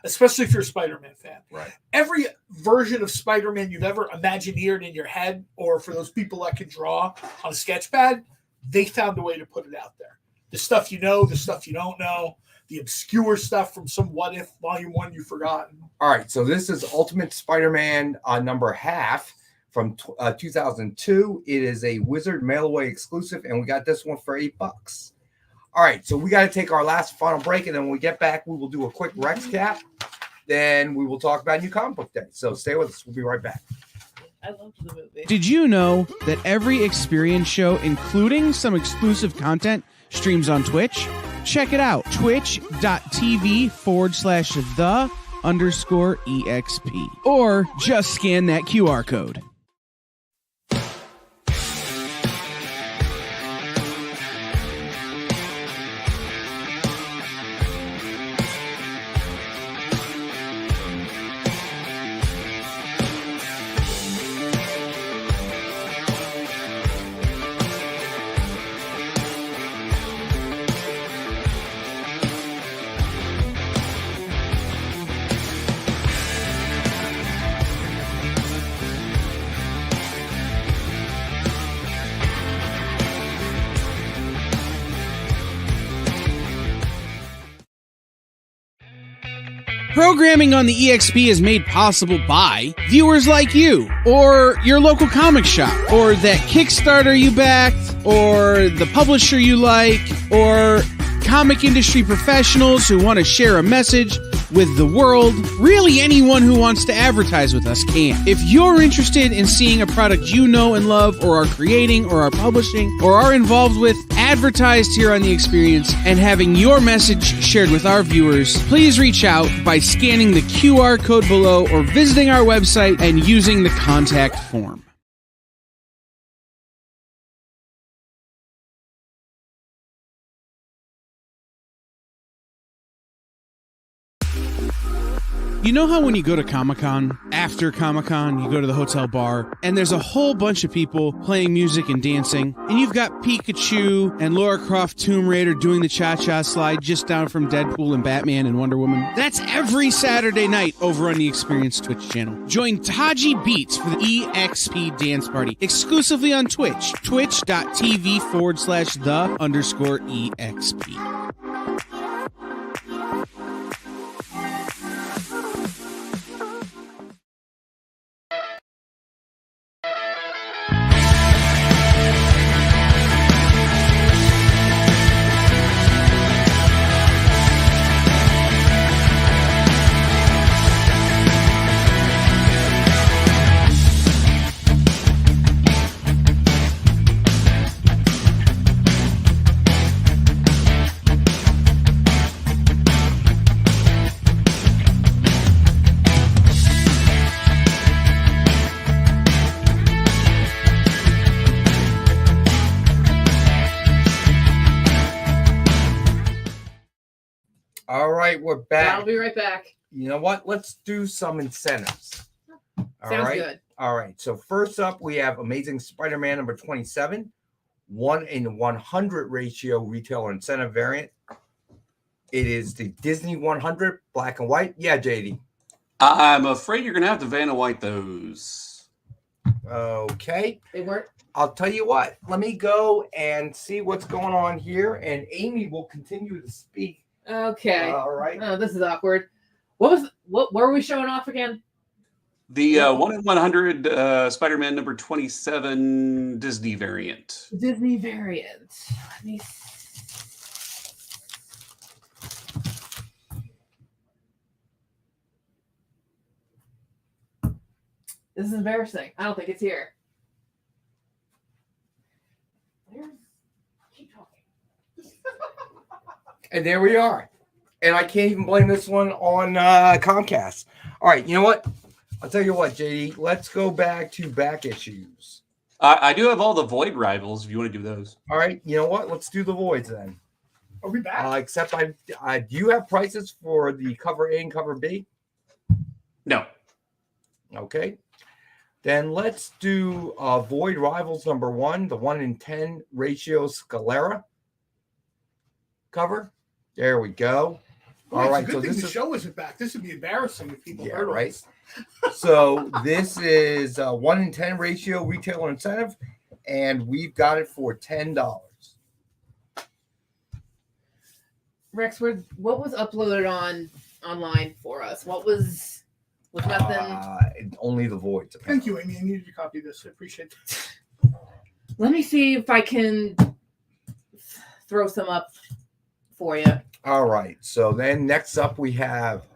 especially if you're a Spider-Man fan. Right. Every version of Spider-Man you've ever imagineered in your head, or for those people that can draw on a sketch pad, they found a way to put it out there. The stuff you know, the stuff you don't know, the obscure stuff from some What If Volume 1 you've forgotten. All right, so this is Ultimate Spider-Man number half from 2002. It is a Wizard mail-away exclusive, and we got this one for $8. All right, so we got to take our last final break, and then when we get back, we will do a quick Rex cap. Then we will talk about New Comic Book Day. So stay with us. We'll be right back. I loved the movie. Did you know that every experience show, including some exclusive content, streams on Twitch? Check it out, twitch.tv/the_EXP. Or just scan that QR code. Programming on the EXP is made possible by viewers like you, or your local comic shop, or that Kickstarter you backed, or the publisher you like, or comic industry professionals who want to share a message with the world. Really, anyone who wants to advertise with us can. If you're interested in seeing a product you know and love, or are creating, or are publishing, or are involved with, advertised here on The Experience, and having your message shared with our viewers, please reach out by scanning the QR code below or visiting our website and using the contact form. You know how when you go to Comic-Con, after Comic-Con, you go to the hotel bar, and there's a whole bunch of people playing music and dancing, and you've got Pikachu and Lara Croft Tomb Raider doing the cha-cha slide just down from Deadpool and Batman and Wonder Woman? That's every Saturday night over on the Experience Twitch channel. Join Taji Beats for the EXP Dance Party, exclusively on Twitch, twitch.tv/the_EXP. All right, we're back. I'll be right back. You know what? Let's do some incentives. All Sounds right. good. All right. So first up, we have Amazing Spider-Man number 27, 1:100 ratio retailer incentive variant. It is the Disney 100 black and white. Yeah, JD. I'm afraid you're going to have to Vanna White those. Okay. They weren't. I'll tell you what. Let me go and see what's going on here, and Amy will continue to speak. Okay. All right. Oh, this is awkward. What were we showing off again? The 1/100 Spider-Man number 27 Disney variant. Disney variant. Let me see. This is embarrassing. I don't think it's here. Keep talking. And there we are. And I can't even blame this one on Comcast. All right, you know what? I'll tell you what, JD. Let's go back to back issues. I do have all the Void Rivals if you want to do those. All right, you know what? Let's do the voids then. Are we back? Except do you have prices for the cover A and cover B? No. Okay. Then let's do Void Rivals number 1, the 1:10 ratio Scalera cover. There we go. All right, so this show isn't back. This would be embarrassing if people heard right. us. So this is 1:10 ratio retailer incentive, and we've got it for $10. Rex, what was uploaded online for us? What was nothing? Only the voids. Thank you, Amy. I needed to copy this. I appreciate it. Let me see if I can throw some up for you. All right. So then next up we have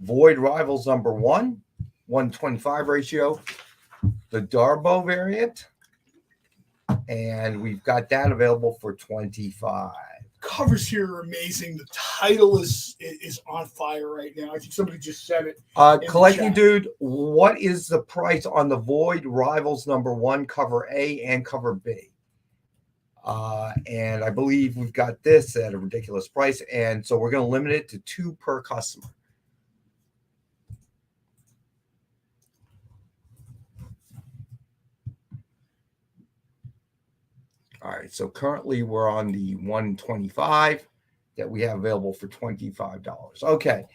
Void Rivals number 1, 1:25 ratio, the Darbo variant, and we've got that available for $25. Covers here are amazing. The title is on fire right now. I think somebody just said it. Collecting dude, what is the price on the Void Rivals number 1 cover A and cover B? And I believe we've got this at a ridiculous price, and so we're going to limit it to 2 per customer. All right, so currently we're on the 125 that we have available for $25. Okay,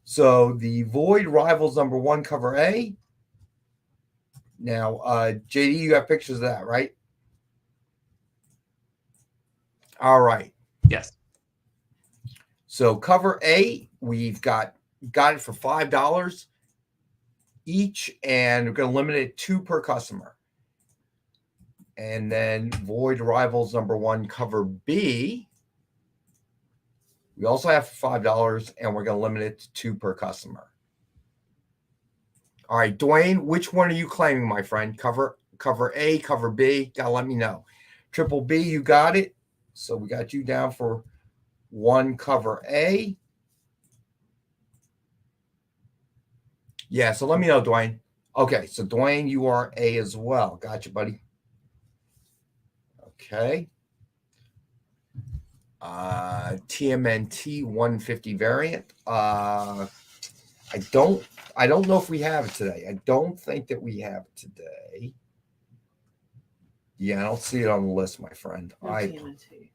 so the Void Rivals number 1 cover A. Now, JD, you got pictures of that, right? All right. Yes. So cover A, we've got it for $5 each, and we're going to limit it 2 per customer. And then Void Rivals number 1 cover B, We also have for $5, and we're going to limit it to 2 per customer. All right, Dwayne, which one are you claiming, my friend? Cover A, cover B? Gotta let me know. Triple B, you got it. So we got you down for 1 cover A. Yeah, so let me know, Dwayne. Okay, so Dwayne, you are A as well. Gotcha, buddy. Okay. TMNT 150 variant. I don't know if we have it today. I don't think that we have it today. Yeah, I don't see it on the list, my friend. No TMNT.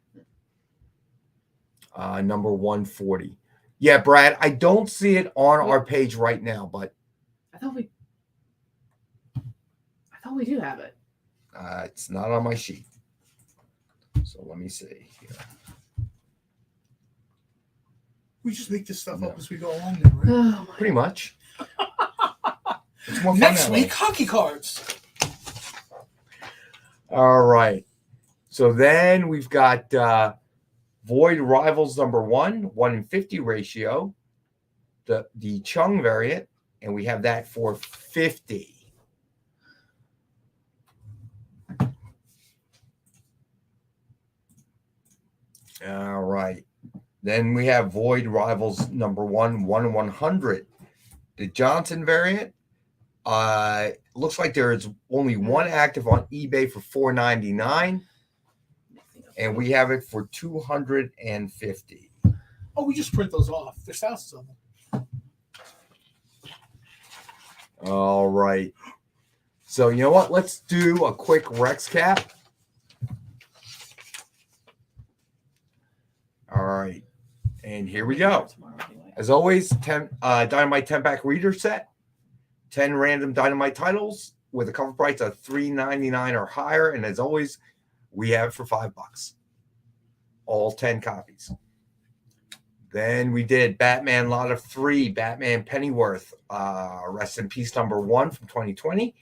Number 140. Yeah, Brad, I don't see it on our page right now, but I thought we do have it. it's not on my sheet. So let me see here. We just make this stuff up as we go along, then, right? Oh, Pretty much. It's more fun Next that week, way. hockey cards. All right. So then we've got Void Rivals number 1 in 50 ratio, the Chung variant, and we have that for 50. All right. Then we have Void Rivals number 1 in 100. The Johnson variant. Looks like there is only 1 active on eBay for $4.99, and we have it for $250. Oh, we just print those off. There's thousands of them. All right. So you know what? Let's do a quick Rex cap. All right. And here we go. As always, 10 Dynamite 10-pack reader set, 10 random Dynamite titles with a cover price of $3.99 or higher. And as always, we have it for $5. All 10 copies. Then we did Batman Lot of 3, Batman Pennyworth, Rest in Peace number 1 from 2020.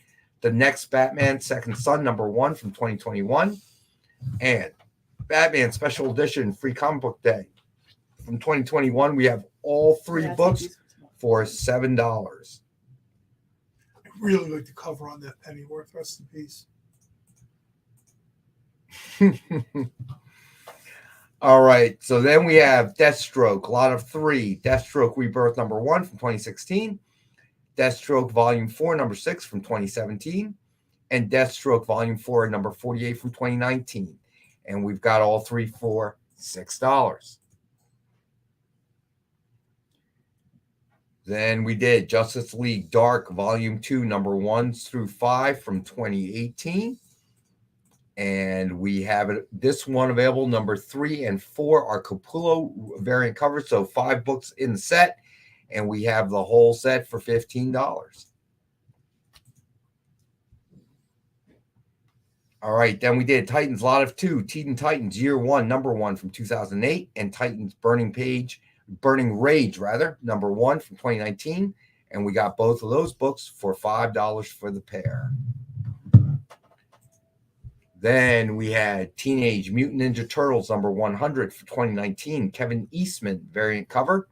The Next Batman Second Son number 1 from 2021. And Batman Special Edition Free Comic Book Day from 2021. We have all 3 books for $7. I really like the cover on that Pennyworth. Rest in peace. All right. So then we have Deathstroke, Lot of 3, Deathstroke Rebirth number 1 from 2016, Deathstroke Volume 4, number 6 from 2017, and Deathstroke Volume 4, number 48 from 2019. And we've got all 3 for $6. Then we did Justice League Dark Volume 2, number 1 through 5 from 2018. And we have this one available. Number 3 and 4 are Capullo variant covers. So 5 books in the set. And we have the whole set for $15. All right. Then we did Titans Lot of 2, Teen Titans Year 1, number 1 from 2008. And Titans Burning Rage, number 1 from 2019. And we got both of those books for $5 for the pair. Then we had Teenage Mutant Ninja Turtles number 100 for 2019, Kevin Eastman variant cover.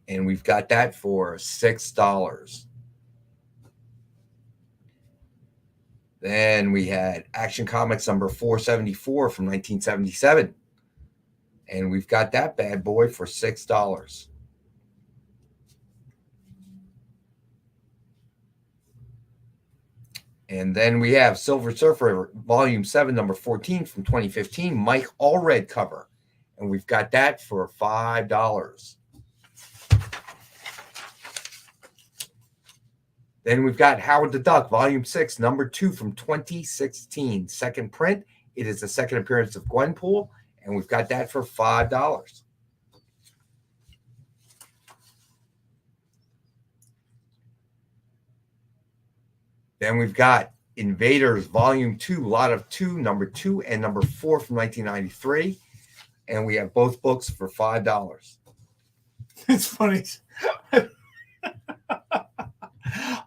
And we've got that for $6. Then we had Action Comics number 474 from 1977. And we've got that bad boy for $6. And then we have Silver Surfer Volume 7, number 14 from 2015, Mike Allred cover. And we've got that for $5. Then we've got Howard the Duck, Volume 6, number 2 from 2016, second print. It is the second appearance of Gwenpool, and we've got that for $5. Then we've got Invaders Volume 2, Lot of 2, number 2 and number 4 from 1993. And we have both books for $5. It's funny.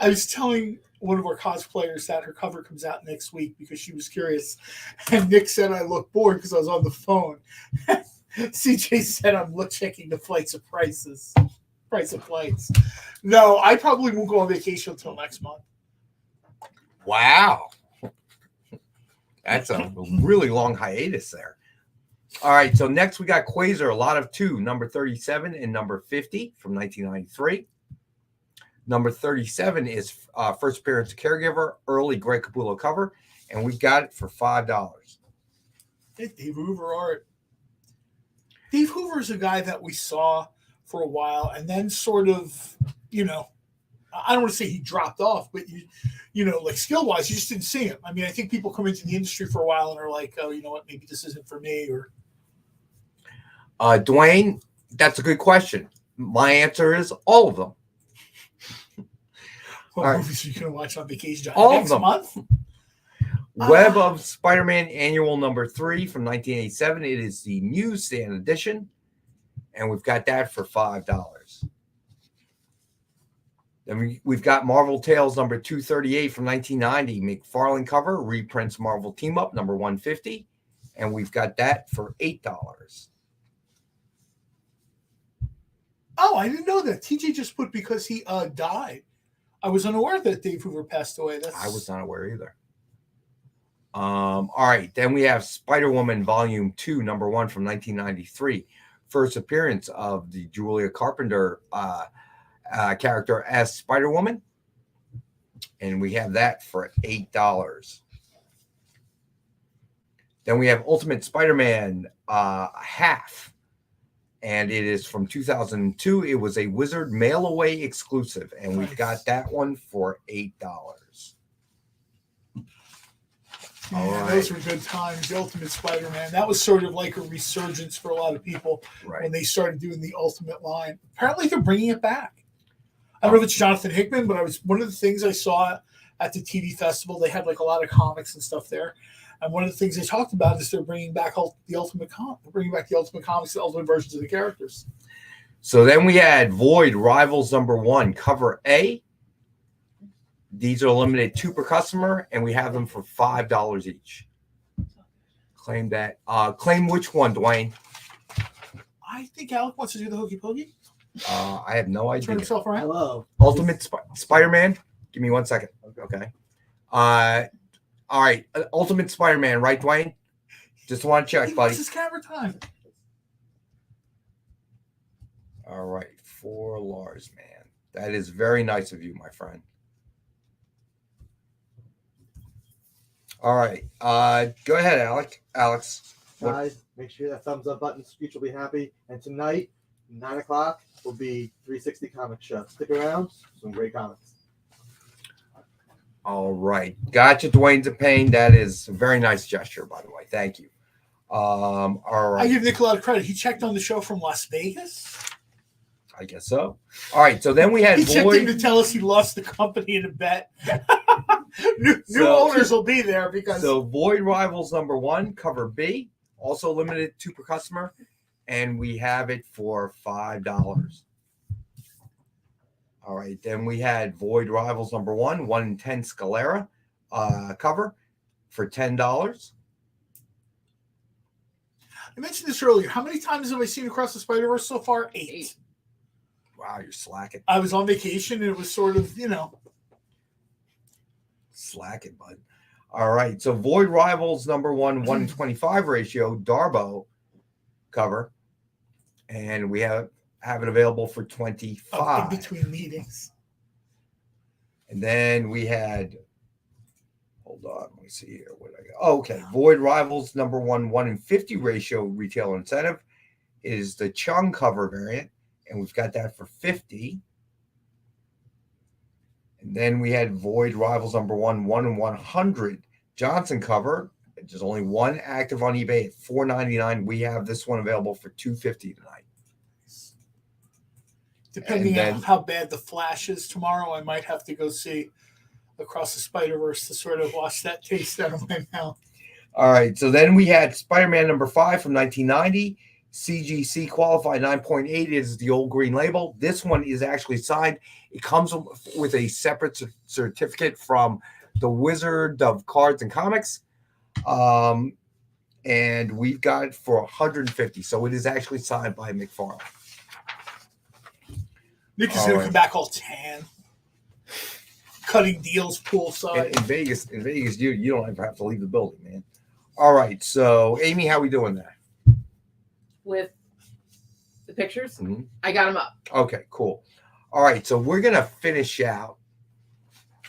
I was telling one of our cosplayers that her cover comes out next week because she was curious. And Nick said I looked bored because I was on the phone. CJ said I'm checking the price of flights. No, I probably won't go on vacation until next month. Wow. That's a really long hiatus there. All right, so next we got Quasar, a lot of two, number 37 and number 50 from 1993. Number 37 is first appearance caregiver, early Greg Capullo cover, and we got it for $5. Dave Hoover art. Dave Hoover is a guy that we saw for a while, and then sort of, I don't want to say he dropped off, but like skill-wise, you just didn't see him. I mean, I think people come into the industry for a while and are like, oh, you know what, maybe this isn't for me. Or Dwayne, that's a good question. My answer is all of them. What movies are you going to watch on vacation? All next of them. month? Web of Spider-Man Annual number 3 from 1987. It is the newsstand edition, and we've got that for $5. Then we've got Marvel Tales number 238 from 1990, McFarlane cover, reprints Marvel Team Up number 150, and we've got that for $8. Oh, I didn't know that. TJ just put because he died. I was unaware that Dave Hoover passed away. I was not aware either. All right, then we have Spider-Woman Volume 2, number 1 from 1993. First appearance of the Julia Carpenter character as Spider-Woman. And we have that for $8. Then we have Ultimate Spider-Man Half. And it is from 2002. It was a Wizard mail-away exclusive. And we've got that one for $8. All right. Those were good times. The Ultimate Spider-Man. That was sort of like a resurgence for a lot of people when they started doing the Ultimate line. Apparently, they're bringing it back. I don't know if it's Jonathan Hickman, but one of the things I saw at the TV festival, they had like a lot of comics and stuff there. And one of the things they talked about is they're bringing back the Ultimate Comics, the Ultimate versions of the characters. So then we had Void Rivals number 1, cover A. These are limited 2 per customer, and we have them for $5 each. Claim that. Claim which one, Dwayne? I think Alec wants to do the Hokey Pokey. I have no idea. Turn himself around. Hello. Ultimate Spider-Man. Give me 1 second. Okay. All right. Ultimate Spider-Man, right, Dwayne? Just want to check, buddy. This is camera time. All right. For Lars, man. That is very nice of you, my friend. All right. Go ahead, Alex. Guys, make sure that thumbs up button. Screech will be happy. And tonight, 9 o'clock, will be 360 Comic Show. Stick around. Some great comics. All right. Gotcha, Dwayne's a pain. That is a very nice gesture, by the way. Thank you. All right. I give Nick a lot of credit. He checked on the show from Las Vegas. I guess so. All right. So then we had He checked in to tell us he lost the company in a bet. new owners will be there because. So Void Rivals number 1, cover B, also limited 2 per customer, and we have it for $5. All right, then we had Void Rivals number 1, 1 in 10 Scalera cover for $10. I mentioned this earlier. How many times have I seen Across the Spider-Verse so far? 8. Wow, you're slacking. I was on vacation and it was sort of, Slacking, bud. All right, so Void Rivals number 1, 1 in 25 ratio, Darbo cover, and we have it available for $25. In between meetings. And then we had, hold on, let me see here. What did I got? Oh, okay. Void Rivals number 1, 1 in 50 ratio retailer incentive is the Chung cover variant, and we've got that for $50. And then we had Void Rivals number 1, 1 in 100 Johnson cover. There's only one active on eBay at $4.99. We have this one available for $2.50 tonight. Depending on how bad the Flash is tomorrow, I might have to go see Across the Spider-Verse to sort of wash that taste out of my mouth. All right. So then we had Spider-Man number 5 from 1990. CGC qualified 9.8 is the old green label. This one is actually signed. It comes with a separate certificate from the Wizard of Cards and Comics. and we've got it for $150. So it is actually signed by McFarlane. Nick is going to come back all tan, cutting deals poolside. In Vegas, you don't ever have to leave the building, man. All right, so Amy, how we doing there? With the pictures, Mhm. I got them up. Okay, cool. All right, so we're gonna finish out,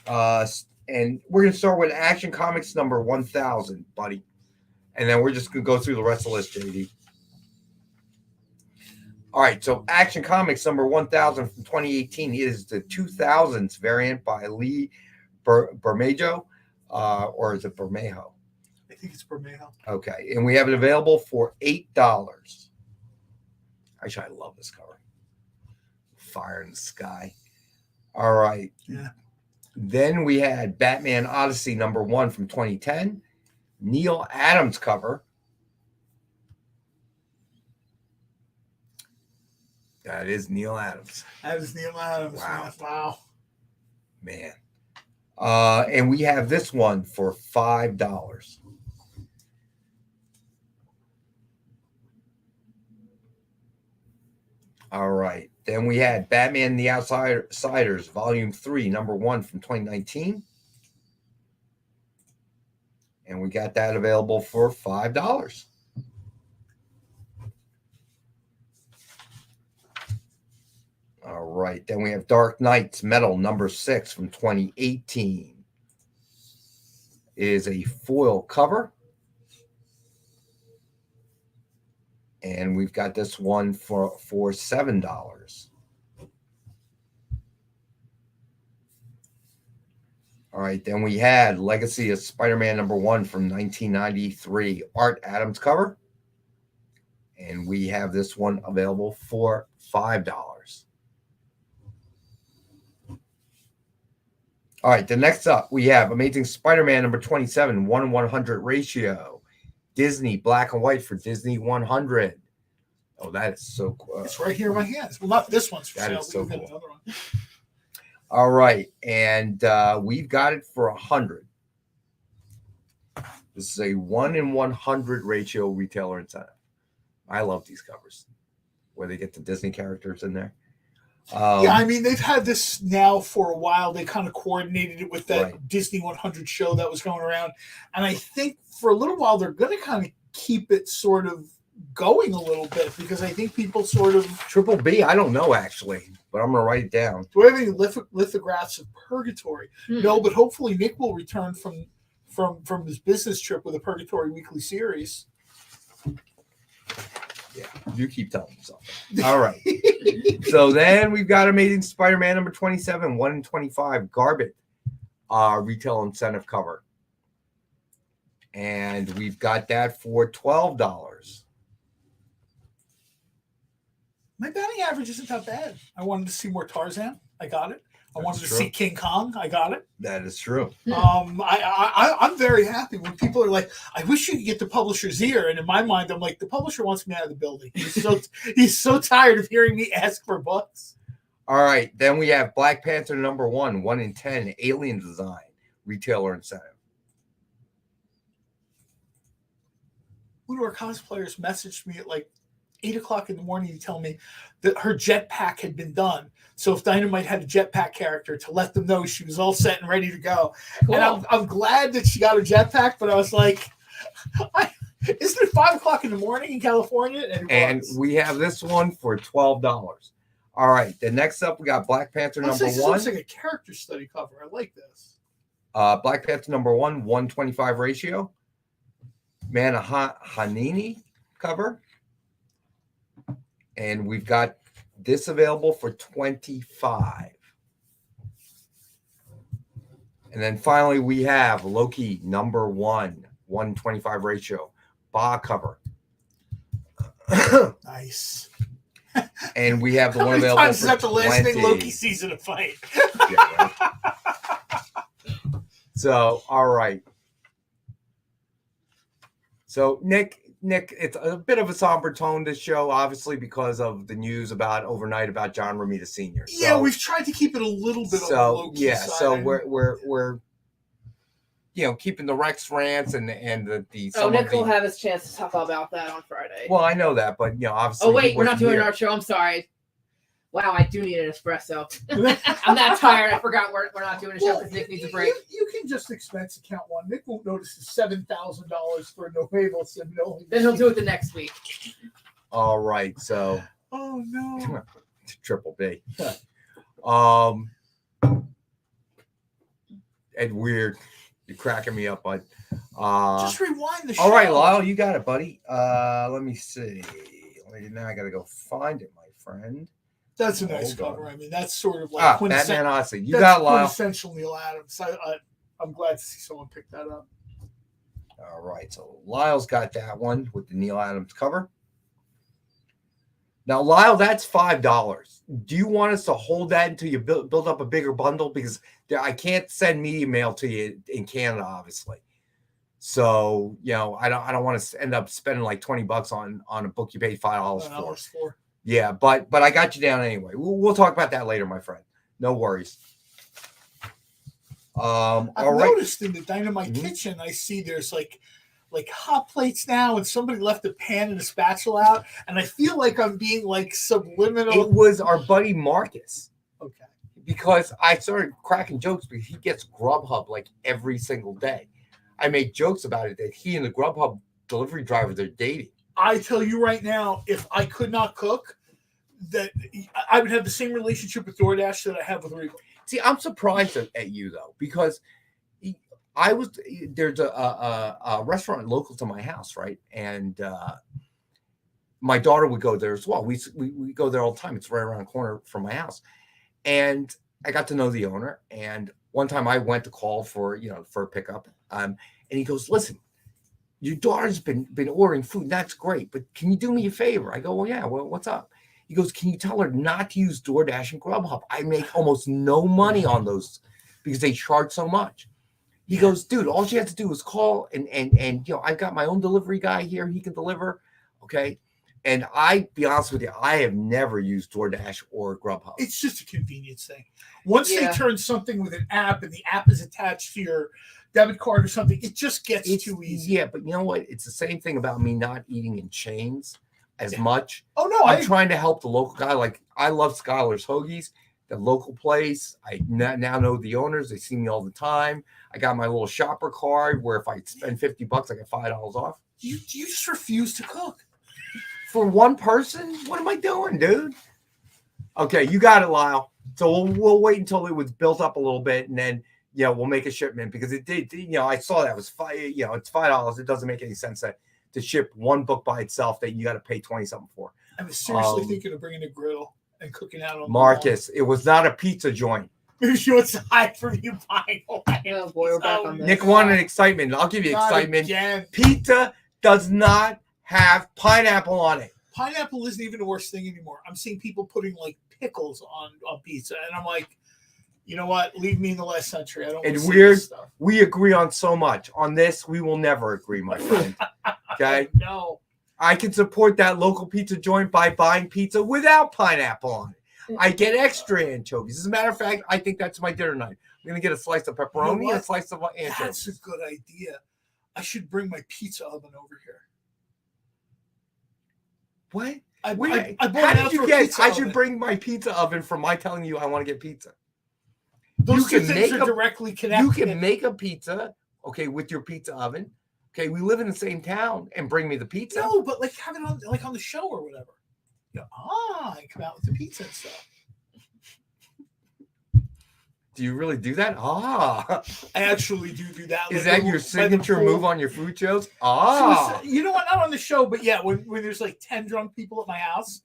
and we're gonna start with Action Comics number 1000, buddy, and then we're just gonna go through the rest of the list, JD. All right, so Action Comics number 1000 from 2018 is the 2000s variant by Lee Bermejo, or is it Bermejo? I think it's Bermejo. Okay, and we have it available for $8. Actually, I love this cover. Fire in the sky. All right. Yeah. Then we had Batman Odyssey number 1 from 2010. Neil Adams cover. That is Neil Adams. That is Neil Adams. Wow. Wow. Man. And we have this one for $5. All right. Then we had Batman and the Outsiders, Volume 3, number 1 from 2019. And we got that available for $5. All right. Then we have Dark Knights Metal, number 6 from 2018. It is a foil cover. And we've got this one for $7. All right, then we had Legacy of Spider-Man number 1 from 1993, Art Adams cover. And we have this one available for $5. All right, the next up, we have Amazing Spider-Man number 27, 1:100 ratio. Disney black and white for Disney 100. Oh, that is so cool. It's right here in my hands. Well, not this one's for That sale. is so We've got cool. another one. All right, and we've got it for $100. This is a 1:100 ratio retailer incentive. I love these covers where they get the Disney characters in there. Yeah, I mean, they've had this now for a while. They kind of coordinated it with that Right. Disney 100 show that was going around. And I think for a little while, they're going to kind of keep it sort of going a little bit because I think people sort of. Triple B, I don't know actually, but I'm going to write it down. Do we have any lithographs of Purgatory? Hmm. No, but hopefully Nick will return from his business trip with a Purgatory weekly series. Yeah, you keep telling me something. All right. So then we've got Amazing Spider-Man number 27, 1/25 Garbage retail incentive cover. And we've got that for $12. My batting average isn't that bad. I wanted to see more Tarzan. I got it. I That's wanted to true. see King Kong. I got it. That is true. I'm very happy when people are like, "I wish you could get the publisher's ear." And in my mind, I'm like, the publisher wants me out of the building. He's so tired of hearing me ask for books. All right. Then we have Black Panther number 1, 1/10 alien design retailer incentive. One of our cosplayers messaged me at like 8:00 in the morning to tell me that her jetpack had been done. So if Dynamite had a jetpack character, to let them know she was all set and ready to go. Cool. And I'm glad that she got her jetpack, but I was like, isn't it 5:00 in the morning in California? And, And we have this one for $12. All right. The next up, we got Black Panther number this 1. looks like a character study cover. I like this. Black Panther number 1, 1/25 ratio. Hanini cover. And we've got this available for $25. And then finally, we have Loki number 1, 1/25 ratio. Ba cover. Nice. And we have the How one many available times for is that the last thing 20. Loki sees in a fight? Yeah, right. So, all right. So, Nick, it's a bit of a somber tone this show, obviously, because of the news about overnight about John Romita Sr. Yeah, we've tried to keep it a little bit on the low-key side. So we're keeping the Rex rants and the. Oh, Nick will have his chance to talk about that on Friday. Well, I know that, but obviously. Oh wait, we're not doing our show. I'm sorry. Wow, I do need an espresso. I'm that tired. I forgot we're not doing a show because Nick needs a break. You can just expense account one. Nick won't notice the $7,000 for no label. Then he'll do it the next week. All right, so. Oh no. Triple B. Ed Weird, you're cracking me up, bud. Just rewind the show. All right, Lyle, you got it, buddy. Let me see. Now I gotta go find it, my friend. That's a nice cover. I mean, that's sort of like Batman Odyssey. You got Lyle. Quintessential Neil Adams. I'm glad to see someone pick that up. All right, so Lyle's got that one with the Neil Adams cover. Now, Lyle, that's $5. Do you want us to hold that until you build up a bigger bundle? Because I can't send media mail to you in Canada, obviously. So, I don't want to end up spending like $20 on a book you paid $5 for. Yeah, but I got you down anyway. We'll talk about that later, my friend. No worries. I've noticed in the Dynamite kitchen, I see there's like hot plates now, and somebody left a pan and a spatula out, and I feel like I'm being like subliminal. It was our buddy Marcus. Okay. Because I started cracking jokes because he gets Grubhub like every single day. I made jokes about it that he and the Grubhub delivery driver, they're dating. I tell you right now, if I could not cook, that I would have the same relationship with DoorDash that I have with Regal. See, I'm surprised at you though, because there's a restaurant local to my house, right? And my daughter would go there as well. We go there all the time. It's right around the corner from my house. And I got to know the owner. And one time I went to call for a pickup. And he goes, "Listen, your daughter's been ordering food. That's great, but can you do me a favor?" I go, "Well, yeah. Well, what's up?" He goes, "Can you tell her not to use DoorDash and Grubhub? I make almost no money on those because they charge so much." He goes, "Dude, all she has to do is call and I've got my own delivery guy here. He can deliver." Okay. And be honest with you, I have never used DoorDash or Grubhub. It's just a convenience thing. Once they turn something with an app and the app is attached to your debit card or something, it just gets too easy. Yeah, but you know what? It's the same thing about me not eating in chains as much. Oh, no. I'm trying to help the local guy. Like, I love Skylar's Hoagies, the local place. I now know the owners. They see me all the time. I got my little shopper card where if I spend $50, I get $5 off. You just refuse to cook. For one person? What am I doing, dude? Okay, you got it, Lyle. So we'll wait until it was built up a little bit, and then we'll make a shipment because it did. I saw that it was it's $5. It doesn't make any sense to ship one book by itself that you got to pay 20 something for. I was seriously thinking of bringing a griddle and cooking out on Marcus. It was not a pizza joint. Maybe she wants to hide from you buying. Oh boy, we're back on this. Nick wanted excitement. I'll give you Not excitement. again. Pizza does not have pineapple on it. Pineapple isn't even the worst thing anymore. I'm seeing people putting like pickles on pizza, and I'm like, you know what? Leave me in the last century. I don't. And weird. We agree on so much. On this, we will never agree, my friend. Okay. No. I can support that local pizza joint by buying pizza without pineapple on it. I get extra anchovies. As a matter of fact, I think that's my dinner night. I'm gonna get a slice of pepperoni and a slice of anchovies. That's a good idea. I should bring my pizza oven over here. What? I how did you guess I should bring my pizza oven from my telling you I want to get pizza? Those two things are directly connected. You can make a pizza, okay, with your pizza oven. Okay, we live in the same town, and bring me the pizza. No, but like have it on the show or whatever. I come out with the pizza and stuff. Do you really do that? I actually do that. Is that your signature move on your food shows? So, you know what? Not on the show, but yeah, when there's like 10 drunk people at my house,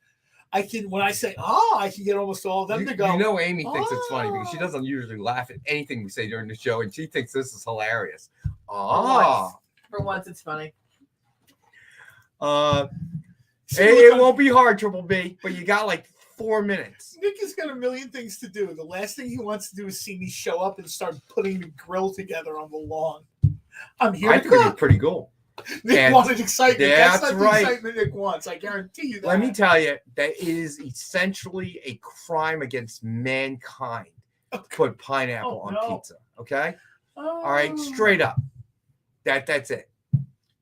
I can get almost all of them to go. Amy thinks it's funny because she doesn't usually laugh at anything we say during the show, and she thinks this is hilarious. For once, it's funny. It won't be hard, Triple B, but you got like 4 minutes. Nick has got a million things to do. The last thing he wants to do is see me show up and start putting the grill together on the lawn. I'm here to cook. I think it's pretty cool. Nick wanted excitement. That's not right. The excitement Nick wants. I guarantee you that. Let me tell you, that is essentially a crime against mankind to put pineapple on pizza. Okay? All right, straight up. That's it.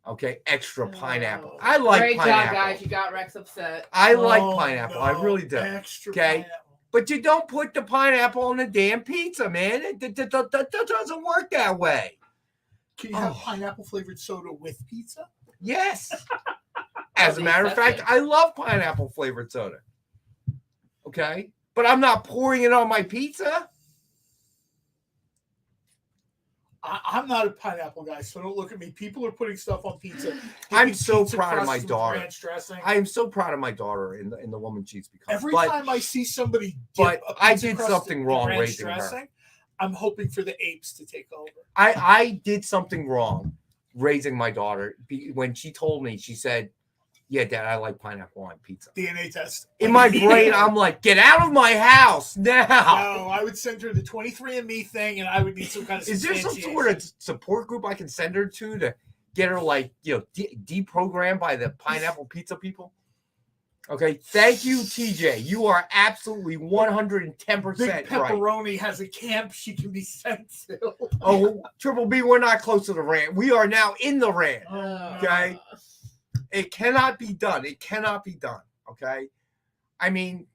Okay, extra pineapple. I like Great pineapple. job, guys. You got Rex upset. I like pineapple. I really do. Extra Okay. pineapple. But you don't put the pineapple on the damn pizza, man. It doesn't work that way. Can you have pineapple flavored soda with pizza? Yes. As a matter of fact, I love pineapple flavored soda. Okay. But I'm not pouring it on my pizza. I'm not a pineapple guy, so don't look at me. People are putting stuff on pizza. I'm so proud of my daughter. Ranch dressing. I am so proud of my daughter in the woman she's become. Every time I see somebody but dip a I pizza did crust something in wrong ranch raising her. dressing, I'm hoping for the apes to take over. I did something wrong raising my daughter. When she told me, she said, "Yeah, Dad, I like pineapple on pizza." DNA test. In my brain, I'm like, "Get out of my house now!" No, I would send her the 23andMe thing, and I would need some kind of. Is there some sort of support group I can send her to get her, like, deprogrammed by the pineapple pizza people? Okay, thank you, TJ. You are absolutely 110% Big right. Pepperoni has a camp she can be sent to. Oh, Triple B, we're not close to the rant. We are now in the rant. Okay. It cannot be done. It cannot be done. Okay. I mean,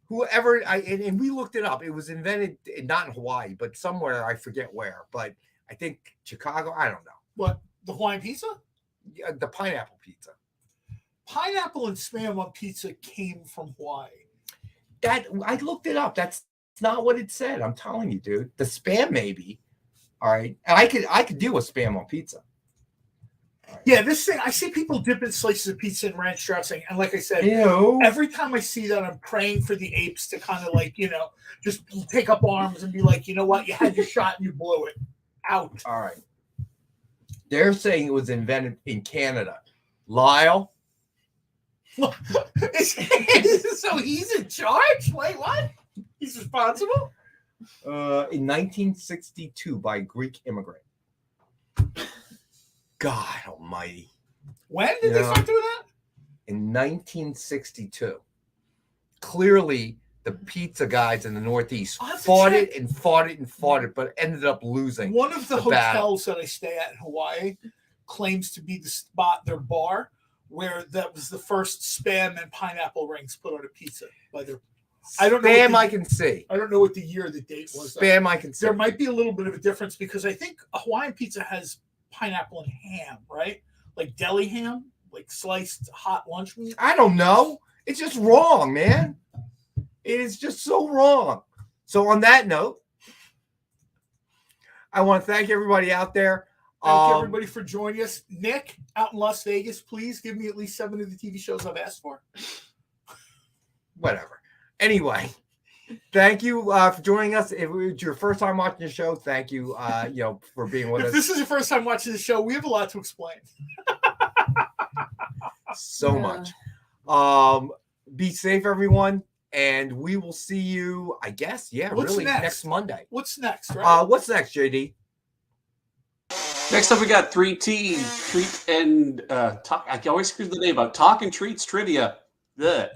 whoever and we looked it up. It was invented not in Hawaii, but somewhere, I forget where. But I think Chicago. I don't know. What, the Hawaiian pizza? Yeah, the pineapple pizza. Pineapple and spam on pizza came from Hawaii. That I looked it up. That's not what it said. I'm telling you, dude. The spam maybe. All right. And I could deal with spam on pizza. Right. Yeah, this thing, I see people dipping slices of pizza in ranch dressing. And like I said, Ew. every time I see that, I'm praying for the apes to kind of like, just take up arms and be like, you know what? You had your shot and you blew it. Out. All right. They're saying it was invented in Canada. Lyle? So he's in charge? Wait, what? He's responsible? In 1962 by a Greek immigrant. God almighty. When did they start doing that? In 1962. Clearly, the pizza guys in the Northeast fought it, but ended up losing. One of the battle. hotels that I stay at in Hawaii claims to be the spot, their bar, where that was the first spam and pineapple rings put on a pizza by their. I don't know. Spam, I can see. I don't know what the year, the date was. Spam, I can see. There might be a little bit of a difference because I think a Hawaiian pizza has pineapple and ham, right? Like deli ham, like sliced hot lunch meat. I don't know. It's just wrong, man. It is just so wrong. So on that note, I want to thank everybody out there. Thank everybody for joining us. Nick, out in Las Vegas, please give me at least 7 of the TV shows I've asked for. Whatever. Anyway, thank you for joining us. If it was your first time watching the show, thank you, for being with us. If this is your first time watching the show, we have a lot to explain. So much. Be safe, everyone, and we will see you, I guess, next Monday. What's next, right? What's next, JD? Next up, we got 3T, Treat and Talk. I always screw the name up. Talk and Treats Trivia. Blech.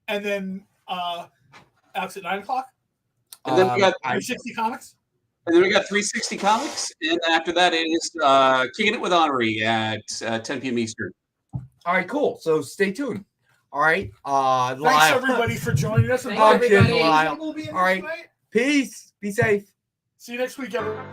And then Alex at 9 o'clock. And then we got 360 Comics. And then we got 360 Comics. And after that, it is Kicking It with Honoree at 10 p.m. Eastern. All right, cool. So stay tuned. All right. Thanks, Lyle. everybody, for joining us. Thank you, everybody. Lyle. We'll be in All right. tonight. Peace. Be safe. See you next week, everyone.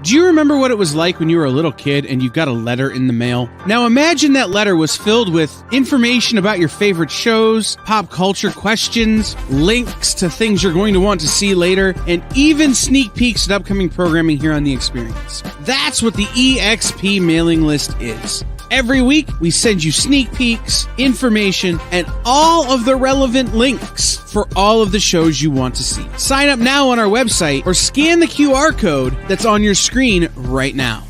Do you remember what it was like when you were a little kid and you got a letter in the mail? Now imagine that letter was filled with information about your favorite shows, pop culture questions, links to things you're going to want to see later, and even sneak peeks at upcoming programming here on The Experience. That's what the EXP mailing list is. Every week, we send you sneak peeks, information, and all of the relevant links for all of the shows you want to see. Sign up now on our website or scan the QR code that's on your screen right now.